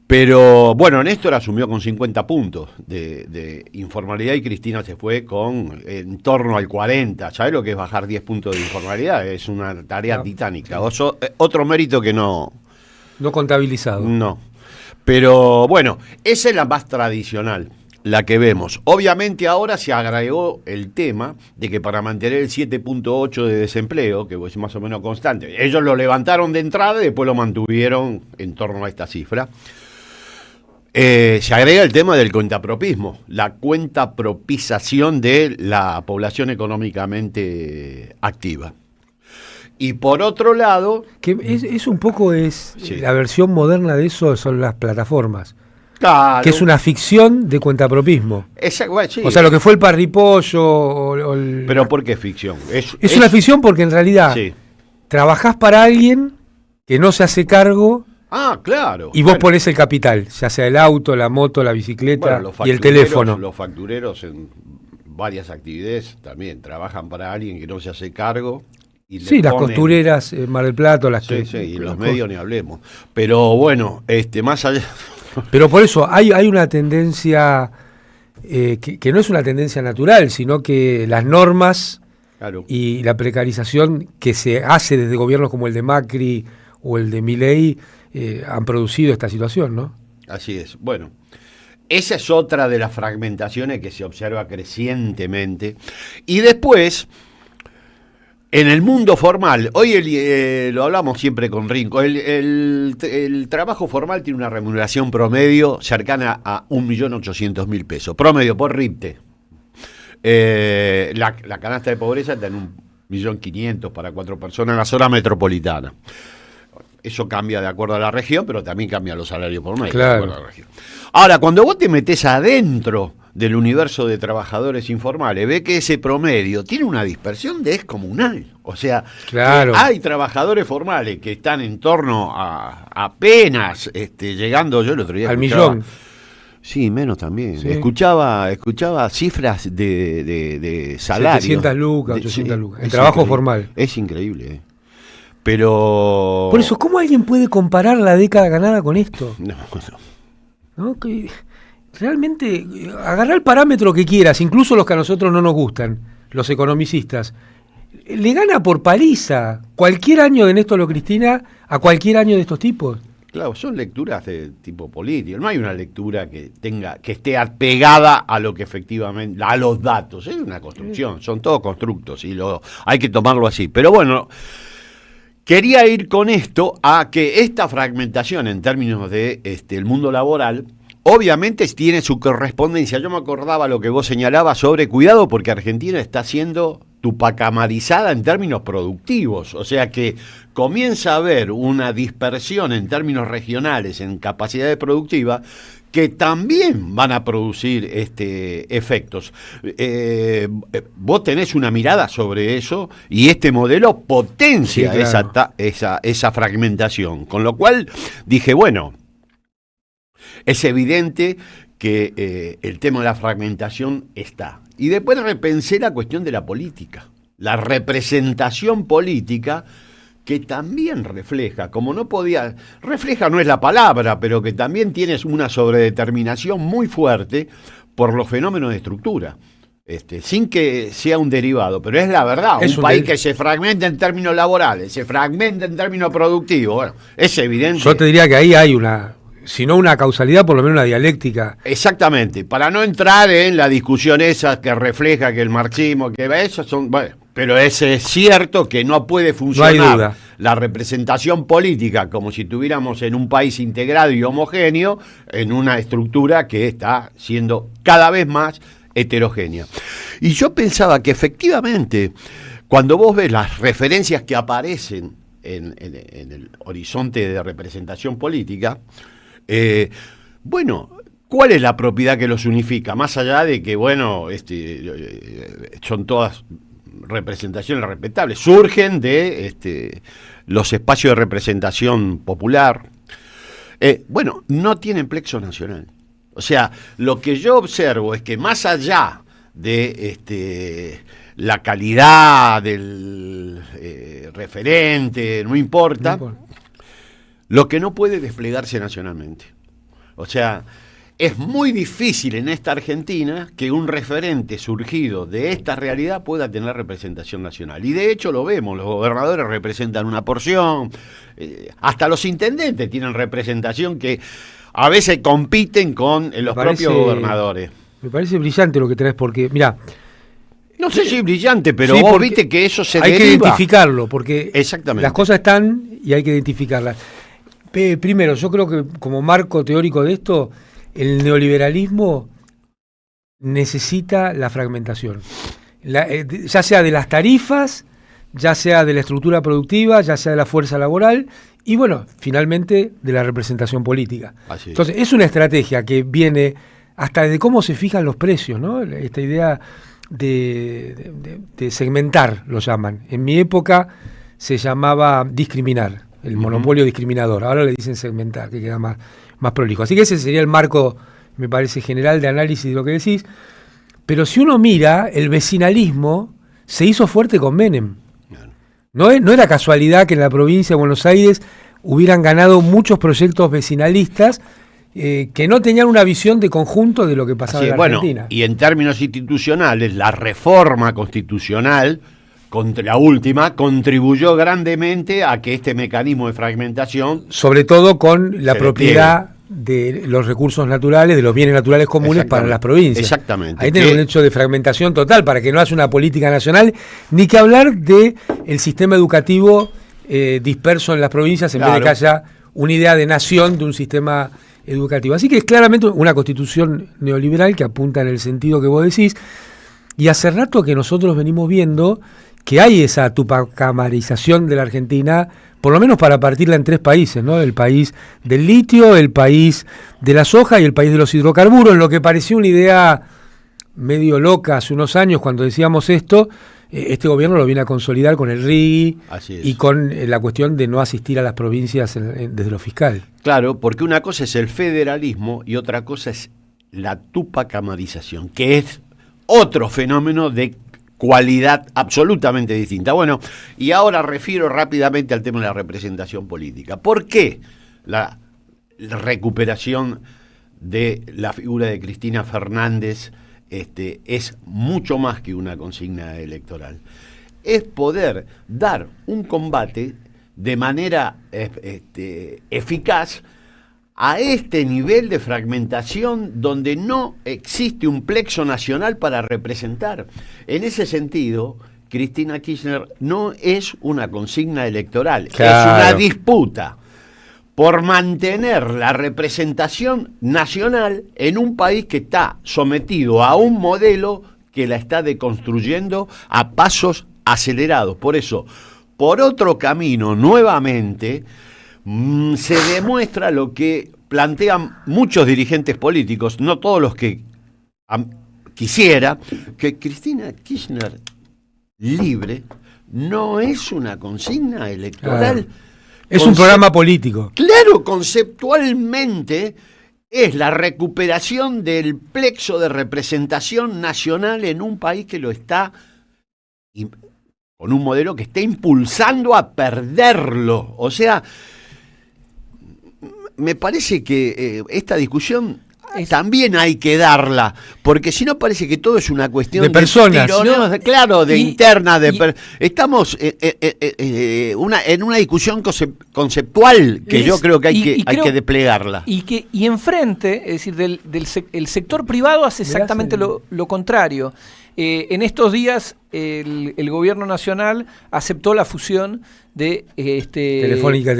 Pero bueno, Néstor asumió con 50 puntos de informalidad y Cristina se fue con en torno al 40. ¿Sabes lo que es bajar 10 puntos de informalidad? Es una tarea titánica. Otro mérito que no contabilizado. No. Pero bueno, esa es la más tradicional, la que vemos. Obviamente ahora se agregó el tema de que para mantener el 7.8 de desempleo, que es más o menos constante, ellos lo levantaron de entrada y después lo mantuvieron en torno a esta cifra. Se agrega el tema del cuentapropismo, la cuentapropización de la población económicamente activa. Y por otro lado... Que es un poco la versión moderna de eso son las plataformas. Claro. Que es una ficción de cuentapropismo. Sí. O sea, lo que fue el parripollo... ¿Pero por qué ficción? Es una ficción porque en realidad trabajás para alguien que no se hace cargo... Ah, claro. Y vos ponés el capital, ya sea el auto, la moto, la bicicleta y el teléfono. Los factureros en varias actividades también trabajan para alguien que no se hace cargo. Y las costureras, Mar del Plata, las que... Sí, y los medios ni hablemos. Pero bueno, más allá... Pero por eso hay una tendencia que no es una tendencia natural, sino que las normas y la precarización que se hace desde gobiernos como el de Macri o el de Milei han producido esta situación, ¿no? Así es. Bueno, esa es otra de las fragmentaciones que se observa crecientemente. Y después, en el mundo formal, hoy lo hablamos siempre con Rinco, el trabajo formal tiene una remuneración promedio cercana a 1.800.000 pesos, promedio por RIPTE. La canasta de pobreza está en 1.500.000 para 4 personas en la zona metropolitana. Eso cambia de acuerdo a la región, pero también cambia los salarios por medio. Claro. De acuerdo a la región. Ahora, cuando vos te metés adentro del universo de trabajadores informales, ve que ese promedio tiene una dispersión descomunal. O sea, hay trabajadores formales que están en torno a apenas llegando, yo el otro día al millón. Sí, menos también. Sí. Escuchaba cifras de salarios. 700 lucas, 800 lucas. El trabajo increíble. Formal. Es increíble, Pero... Por eso, ¿cómo alguien puede comparar la década ganada con esto? ¿No? Que realmente, agarrar el parámetro que quieras, incluso los que a nosotros no nos gustan, los economicistas, le gana por paliza cualquier año de Néstor o Cristina a cualquier año de estos tipos. Claro, son lecturas de tipo político, no hay una lectura que esté apegada a lo que efectivamente, a los datos, es una construcción, son todos constructos y hay que tomarlo así. Pero bueno... Quería ir con esto a que esta fragmentación en términos de el mundo laboral, obviamente tiene su correspondencia. Yo me acordaba lo que vos señalabas sobre cuidado, porque Argentina está siendo tupacamarizada en términos productivos. O sea que comienza a haber una dispersión en términos regionales, en capacidades productivas, que también van a producir efectos. Vos tenés una mirada sobre eso y este modelo potencia esa fragmentación. Con lo cual dije, bueno, es evidente que el tema de la fragmentación está. Y después repensé la cuestión de la política, la representación política, que también refleja, refleja no es la palabra, pero que también tienes una sobredeterminación muy fuerte por los fenómenos de estructura, sin que sea un derivado, pero es la verdad, un país que se fragmenta en términos laborales, se fragmenta en términos productivos, bueno, es evidente. Yo te diría que ahí hay si no una causalidad, por lo menos una dialéctica. Exactamente, para no entrar en la discusión esa que refleja que el marxismo, que eso son... Bueno, pero es cierto que no puede funcionar la representación política como si estuviéramos en un país integrado y homogéneo en una estructura que está siendo cada vez más heterogénea. Y yo pensaba que efectivamente, cuando vos ves las referencias que aparecen en el horizonte de representación política, bueno, ¿cuál es la propiedad que los unifica? Más allá de que, bueno, son todas representaciones respetables, surgen de los espacios de representación popular. Bueno, no tienen plexo nacional. O sea, lo que yo observo es que más allá de la calidad del referente, no importa, lo que no puede desplegarse nacionalmente. O sea, es muy difícil en esta Argentina que un referente surgido de esta realidad pueda tener representación nacional. Y de hecho lo vemos, los gobernadores representan una porción, hasta los intendentes tienen representación que a veces compiten con los propios gobernadores. Me parece brillante lo que traes porque, mira, no sé si es brillante, pero sí, vos viste que eso se deriva. Hay que identificarlo, porque exactamente, las cosas están y hay que identificarlas. Primero, yo creo que como marco teórico de esto, el neoliberalismo necesita la fragmentación. Ya sea de las tarifas, ya sea de la estructura productiva, ya sea de la fuerza laboral y, bueno, finalmente de la representación política. Así es. Entonces, es una estrategia que viene hasta de cómo se fijan los precios, ¿no? Esta idea de segmentar, lo llaman. En mi época se llamaba discriminar, el monopolio discriminador. Ahora le dicen segmentar, que queda más prolijo. Así que ese sería el marco, me parece, general de análisis de lo que decís. Pero si uno mira, el vecinalismo se hizo fuerte con Menem. No era casualidad que en la provincia de Buenos Aires hubieran ganado muchos proyectos vecinalistas que no tenían una visión de conjunto de lo que pasaba en Argentina. Bueno, y en términos institucionales, la reforma constitucional, la última, contribuyó grandemente a que este mecanismo de fragmentación... Sobre todo con la propiedad de los recursos naturales, de los bienes naturales comunes para las provincias. Exactamente. Ahí tenemos un hecho de fragmentación total para que no haya una política nacional, ni que hablar de el sistema educativo disperso en las provincias en vez de que haya una idea de nación de un sistema educativo. Así que es claramente una constitución neoliberal que apunta en el sentido que vos decís, y hace rato que nosotros venimos viendo que hay esa tupacamarización de la Argentina, por lo menos para partirla en tres países, ¿no? El país del litio, el país de la soja y el país de los hidrocarburos, lo que parecía una idea medio loca hace unos años cuando decíamos esto. Este gobierno lo viene a consolidar con el RIGI y con la cuestión de no asistir a las provincias desde lo fiscal. Claro, porque una cosa es el federalismo y otra cosa es la tupacamarización, que es otro fenómeno de cualidad absolutamente distinta. Bueno, y ahora refiero rápidamente al tema de la representación política. ¿Por qué la recuperación de la figura de Cristina Fernández es mucho más que una consigna electoral? Es poder dar un combate de manera eficaz a este nivel de fragmentación donde no existe un plexo nacional para representar. En ese sentido, Cristina Kirchner no es una consigna electoral, es una disputa por mantener la representación nacional en un país que está sometido a un modelo que la está deconstruyendo a pasos acelerados. Por eso, por otro camino, nuevamente, se demuestra lo que plantean muchos dirigentes políticos, no todos los que quisiera, que Cristina Kirchner libre no es una consigna electoral. Es un programa político. Claro, conceptualmente es la recuperación del plexo de representación nacional en un país que lo está, con un modelo que está impulsando a perderlo. O sea, me parece que esta discusión también hay que darla, porque si no parece que todo es una cuestión de personas, interna. Estamos en una discusión conceptual que yo creo que hay que desplegarla. Y enfrente, es decir, el sector privado hace exactamente lo contrario. En estos días el gobierno nacional aceptó la fusión de Telefónica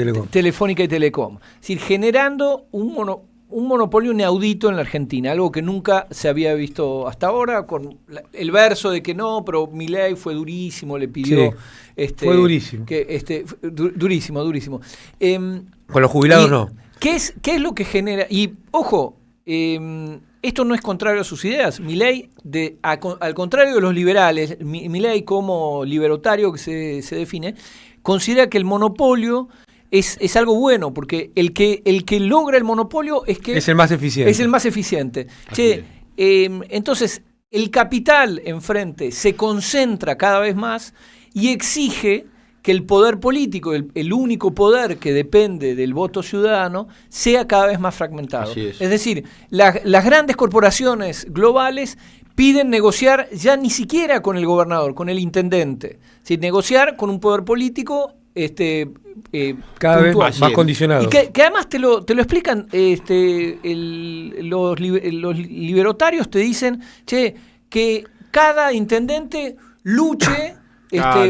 y Telecom. Es decir, generando un monopolio inaudito en la Argentina, algo que nunca se había visto hasta ahora, con el verso de que no, pero Milei fue durísimo, le pidió... fue durísimo. Durísimo. Con los jubilados no. ¿Qué es lo que genera? Y, ojo, esto no es contrario a sus ideas. Milei, al contrario de los liberales, Milei como libertario que se define, considera que el monopolio es algo bueno, porque el que logra el monopolio es el más eficiente. Es el más eficiente. Entonces, el capital enfrente se concentra cada vez más y exige que el poder político, el único poder que depende del voto ciudadano, sea cada vez más fragmentado. Es decir, las grandes corporaciones globales piden negociar ya ni siquiera con el gobernador, con el intendente, ¿sí? Negociar con un poder político cada vez más condicionado. Y que además te lo explican, los libertarios te dicen, que cada intendente luche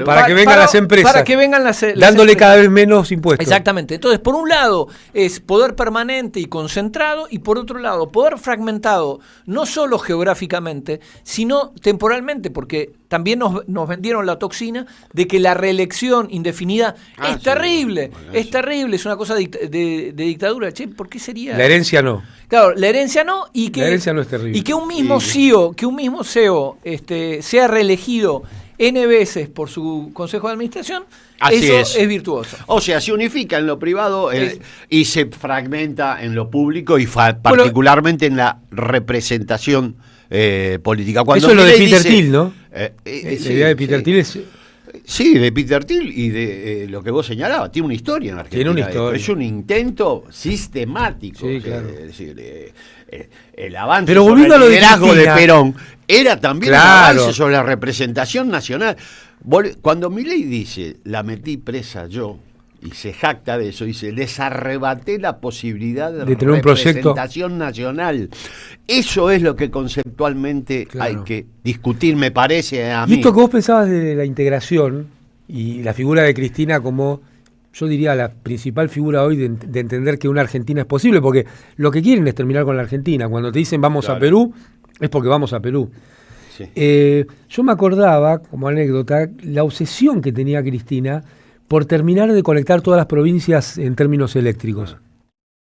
para que vengan las empresas. Para que vengan las dándole empresas. cada vez menos impuestos. Exactamente. Entonces, por un lado es poder permanente y concentrado, y por otro lado, poder fragmentado, no solo geográficamente, sino temporalmente, porque también nos vendieron la toxina de que la reelección indefinida es terrible, es terrible, es una cosa de dictadura. Che, ¿por qué sería? La herencia no. Claro, la herencia no, y que, la herencia no es terrible. Y que un mismo CEO, sea reelegido N veces por su consejo de administración, eso es virtuoso. O sea, se unifica en lo privado y se fragmenta en lo público y particularmente en la representación política. Cuando eso es lo de Peter Thiel, ¿no? La idea de Peter Thiel es... Sí, de Peter Thiel y de lo que vos señalabas. Tiene una historia en Argentina. Tiene una historia. Es un intento sistemático. Sí, claro. Es decir, el avance pero volviendo sobre a lo el liderazgo de Cristina, Perón era también un claro, avance sobre la representación nacional. Cuando Milei dice, la metí presa yo, y se jacta de eso, dice, les arrebaté la posibilidad de tener un representación nacional. Eso es lo que conceptualmente hay que discutir, me parece a mí. Y esto que vos pensabas de la integración y la figura de Cristina como, yo diría, la principal figura hoy de entender que una Argentina es posible, porque lo que quieren es terminar con la Argentina. Cuando te dicen vamos a Perú, es porque vamos a Perú. Sí. Yo me acordaba, como anécdota, la obsesión que tenía Cristina por terminar de conectar todas las provincias en términos eléctricos.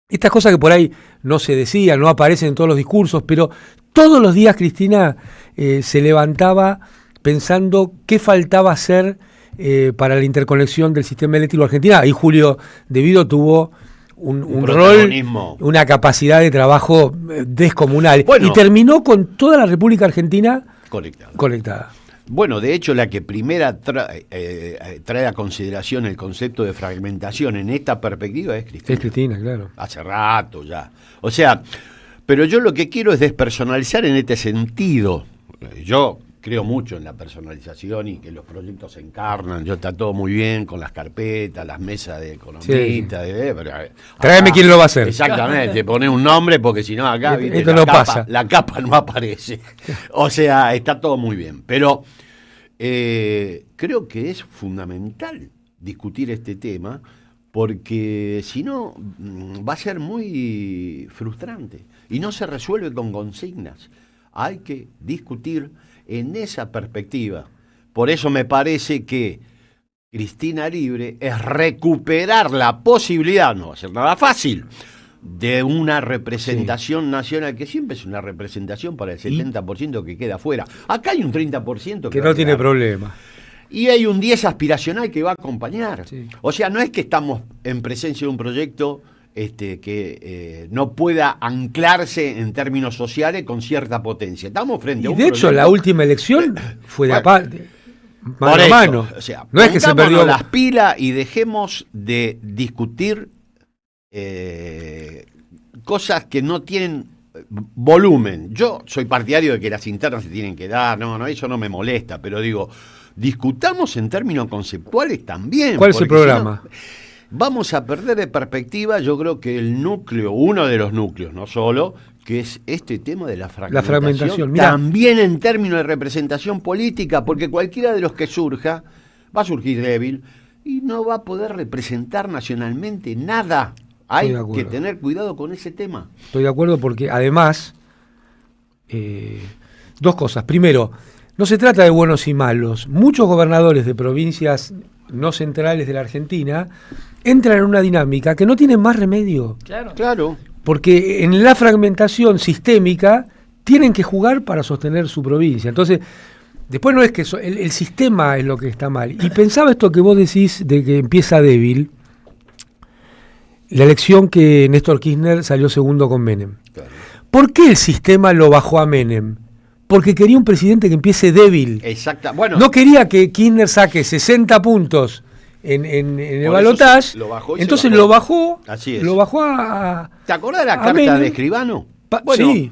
Estas cosas que por ahí no se decían, no aparecen en todos los discursos, pero todos los días Cristina se levantaba pensando qué faltaba hacer para la interconexión del sistema eléctrico argentino. Ahí Julio De Vido tuvo un rol, una capacidad de trabajo descomunal. Y terminó con toda la República Argentina conectada. Bueno, de hecho, la que primera trae a consideración el concepto de fragmentación en esta perspectiva es Cristina. Es Cristina, claro. Hace rato ya. O sea, pero yo lo que quiero es despersonalizar en este sentido. Yo creo mucho en la personalización y que los proyectos se encarnan. Está todo muy bien con las carpetas, las mesas de economistas. Tráeme quién lo va a hacer. Exactamente, poné un nombre porque si no acá esto no pasa. La capa no aparece. O sea, está todo muy bien. Pero creo que es fundamental discutir este tema porque si no va a ser muy frustrante y no se resuelve con consignas. Hay que discutir en esa perspectiva. Por eso me parece que Cristina Libre es recuperar la posibilidad, no va a ser nada fácil, de una representación nacional, que siempre es una representación para el 70% que queda afuera. Acá hay un 30% que no tiene problema. Y hay un 10% aspiracional que va a acompañar. Sí. O sea, no es que estamos en presencia de un proyecto que no pueda anclarse en términos sociales con cierta potencia. Estamos frente a un proyecto. De hecho, la última elección fue de aparte, mano a mano. O sea, no es que se perdió las pilas y dejemos de discutir cosas que no tienen volumen. Yo soy partidario de que las internas se tienen que dar, no, eso no me molesta, pero digo, discutamos en términos conceptuales también. ¿Cuál es el programa? Si no, vamos a perder de perspectiva, yo creo que el núcleo, uno de los núcleos, no solo, que es este tema de la fragmentación. La fragmentación, mirá. También en términos de representación política, porque cualquiera de los que surja va a surgir débil y no va a poder representar nacionalmente nada. Hay que tener cuidado con ese tema. Estoy de acuerdo porque además, dos cosas. Primero, no se trata de buenos y malos. Muchos gobernadores de provincias no centrales de la Argentina entran en una dinámica que no tienen más remedio. Claro. Porque en la fragmentación sistémica tienen que jugar para sostener su provincia. Entonces, después no es que el sistema es lo que está mal. Y pensaba esto que vos decís de que empieza débil, la elección que Néstor Kirchner salió segundo con Menem. Claro. ¿Por qué el sistema lo bajó a Menem? Porque quería un presidente que empiece débil. Exacto. Bueno, no quería que Kirchner saque 60 puntos en el balotaje, entonces lo bajó. Así es. Lo bajó a... ¿Te acordás de la carta Menem? de Escribano? Bueno, sí.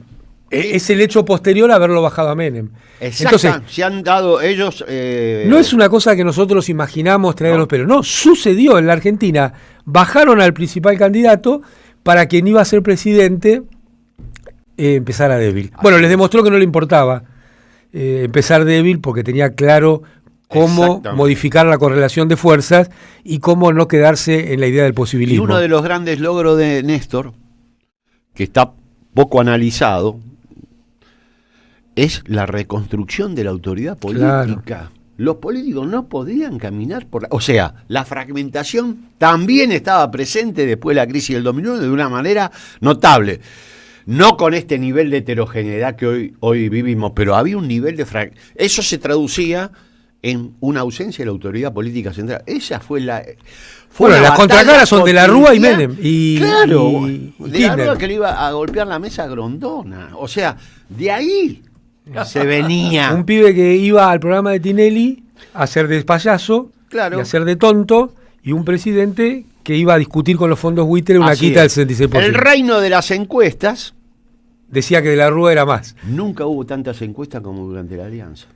Es el hecho posterior a haberlo bajado a Menem. Exacto. Entonces, se han dado ellos... no es una cosa que nosotros imaginamos traer a los pelos. No, sucedió en la Argentina. Bajaron al principal candidato para quien iba a ser presidente empezara débil. Bueno, les demostró que no le importaba empezar débil porque tenía claro cómo modificar la correlación de fuerzas y cómo no quedarse en la idea del posibilismo. Y uno de los grandes logros de Néstor, que está poco analizado, es la reconstrucción de la autoridad política. Claro. Los políticos no podían caminar por la... O sea, la fragmentación también estaba presente después de la crisis del 2001 de una manera notable. No con este nivel de heterogeneidad que hoy vivimos, pero había un nivel de eso se traducía en una ausencia de la autoridad política central. Esa fue la... Bueno, las contracaras son de la Rúa y Menem. Claro, y de la Rúa que le iba a golpear la mesa a Grondona. O sea, de ahí se venía. Un pibe que iba al programa de Tinelli a hacer de payaso y a hacer de tonto, y un presidente que iba a discutir con los fondos buitre una quita del 66%. El reino de las encuestas... Decía que de la Rúa era más. Nunca hubo tantas encuestas como durante la Alianza.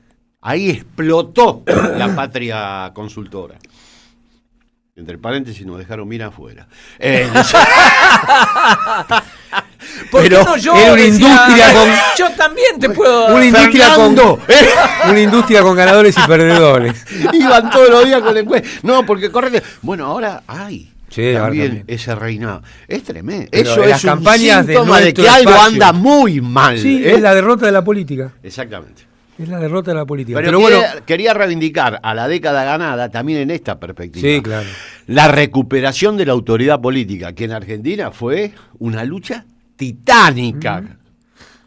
Ahí explotó la patria consultora. Entre paréntesis nos dejaron bien afuera. Pero no yo era una industria con... Yo también te puedo... Una industria una industria con ganadores y perdedores. Iban todos los días con la encuesta. No, porque correcto. Bueno, ahora hay. Sí, también ese reinado. Es tremendo. Pero eso es un síntoma de que algo anda muy mal. Sí, es la derrota de la política. Exactamente. Es la derrota de la política. Pero bueno, quería reivindicar a la década ganada también en esta perspectiva. Sí, claro. La recuperación de la autoridad política, que en Argentina fue una lucha titánica.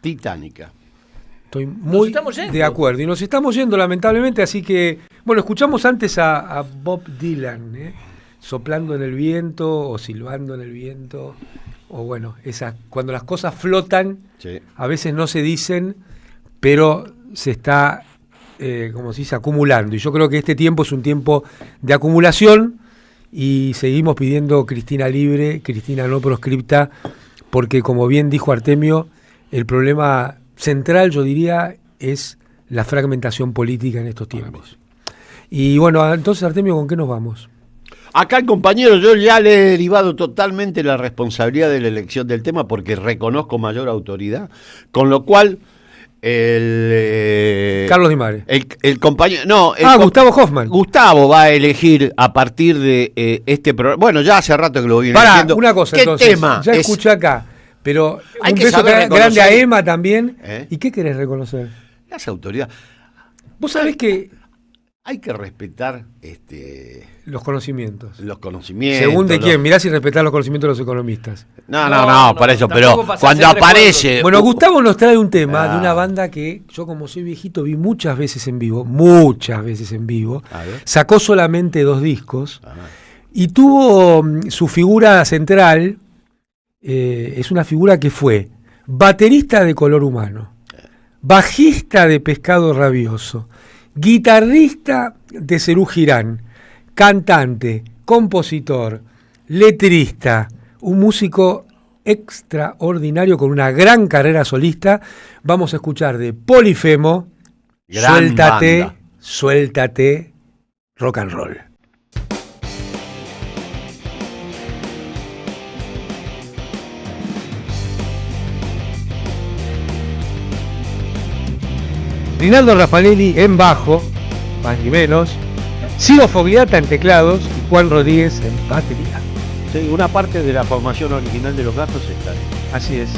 Titánica. Estoy muy de acuerdo. Y nos estamos yendo, lamentablemente, así que... Bueno, escuchamos antes a Bob Dylan, soplando en el viento o silbando en el viento, o bueno, cuando las cosas flotan, a veces no se dicen, pero se está, como se dice, acumulando. Y yo creo que este tiempo es un tiempo de acumulación y seguimos pidiendo Cristina libre, Cristina no proscripta, porque como bien dijo Artemio, el problema central, yo diría, es la fragmentación política en estos tiempos. Y bueno, entonces Artemio, ¿con qué nos vamos? Acá el compañero, yo ya le he derivado totalmente la responsabilidad de la elección del tema porque reconozco mayor autoridad, con lo cual Carlos Di Mare. El compañero, Gustavo Hoffman. Gustavo va a elegir a partir de este programa. Bueno, ya hace rato que lo viene eligiendo. Una cosa, ¿Qué entonces, tema? Ya escuché acá, pero hay un que beso saber grande a Emma también. ¿Y qué querés reconocer? Las autoridades. Vos sabés que hay que respetar los conocimientos. Los conocimientos. ¿Según de quién? Mirá si respetar los conocimientos de los economistas. No, para eso, pero cuando aparece... Bueno, Gustavo nos trae un tema de una banda que yo, como soy viejito, vi muchas veces en vivo. Sacó solamente 2 discos y tuvo su figura central, es una figura que fue baterista de Color Humano, bajista de Pescado Rabioso, guitarrista de Serú Girán, cantante, compositor, letrista, un músico extraordinario con una gran carrera solista. Vamos a escuchar de Polifemo, Suéltate, rock and roll. Rinaldo Raffanelli en bajo, más ni menos, Ciro Fogliata en teclados y Juan Rodríguez en batería. Sí, una parte de la formación original de Los Gatos está ahí. Así es.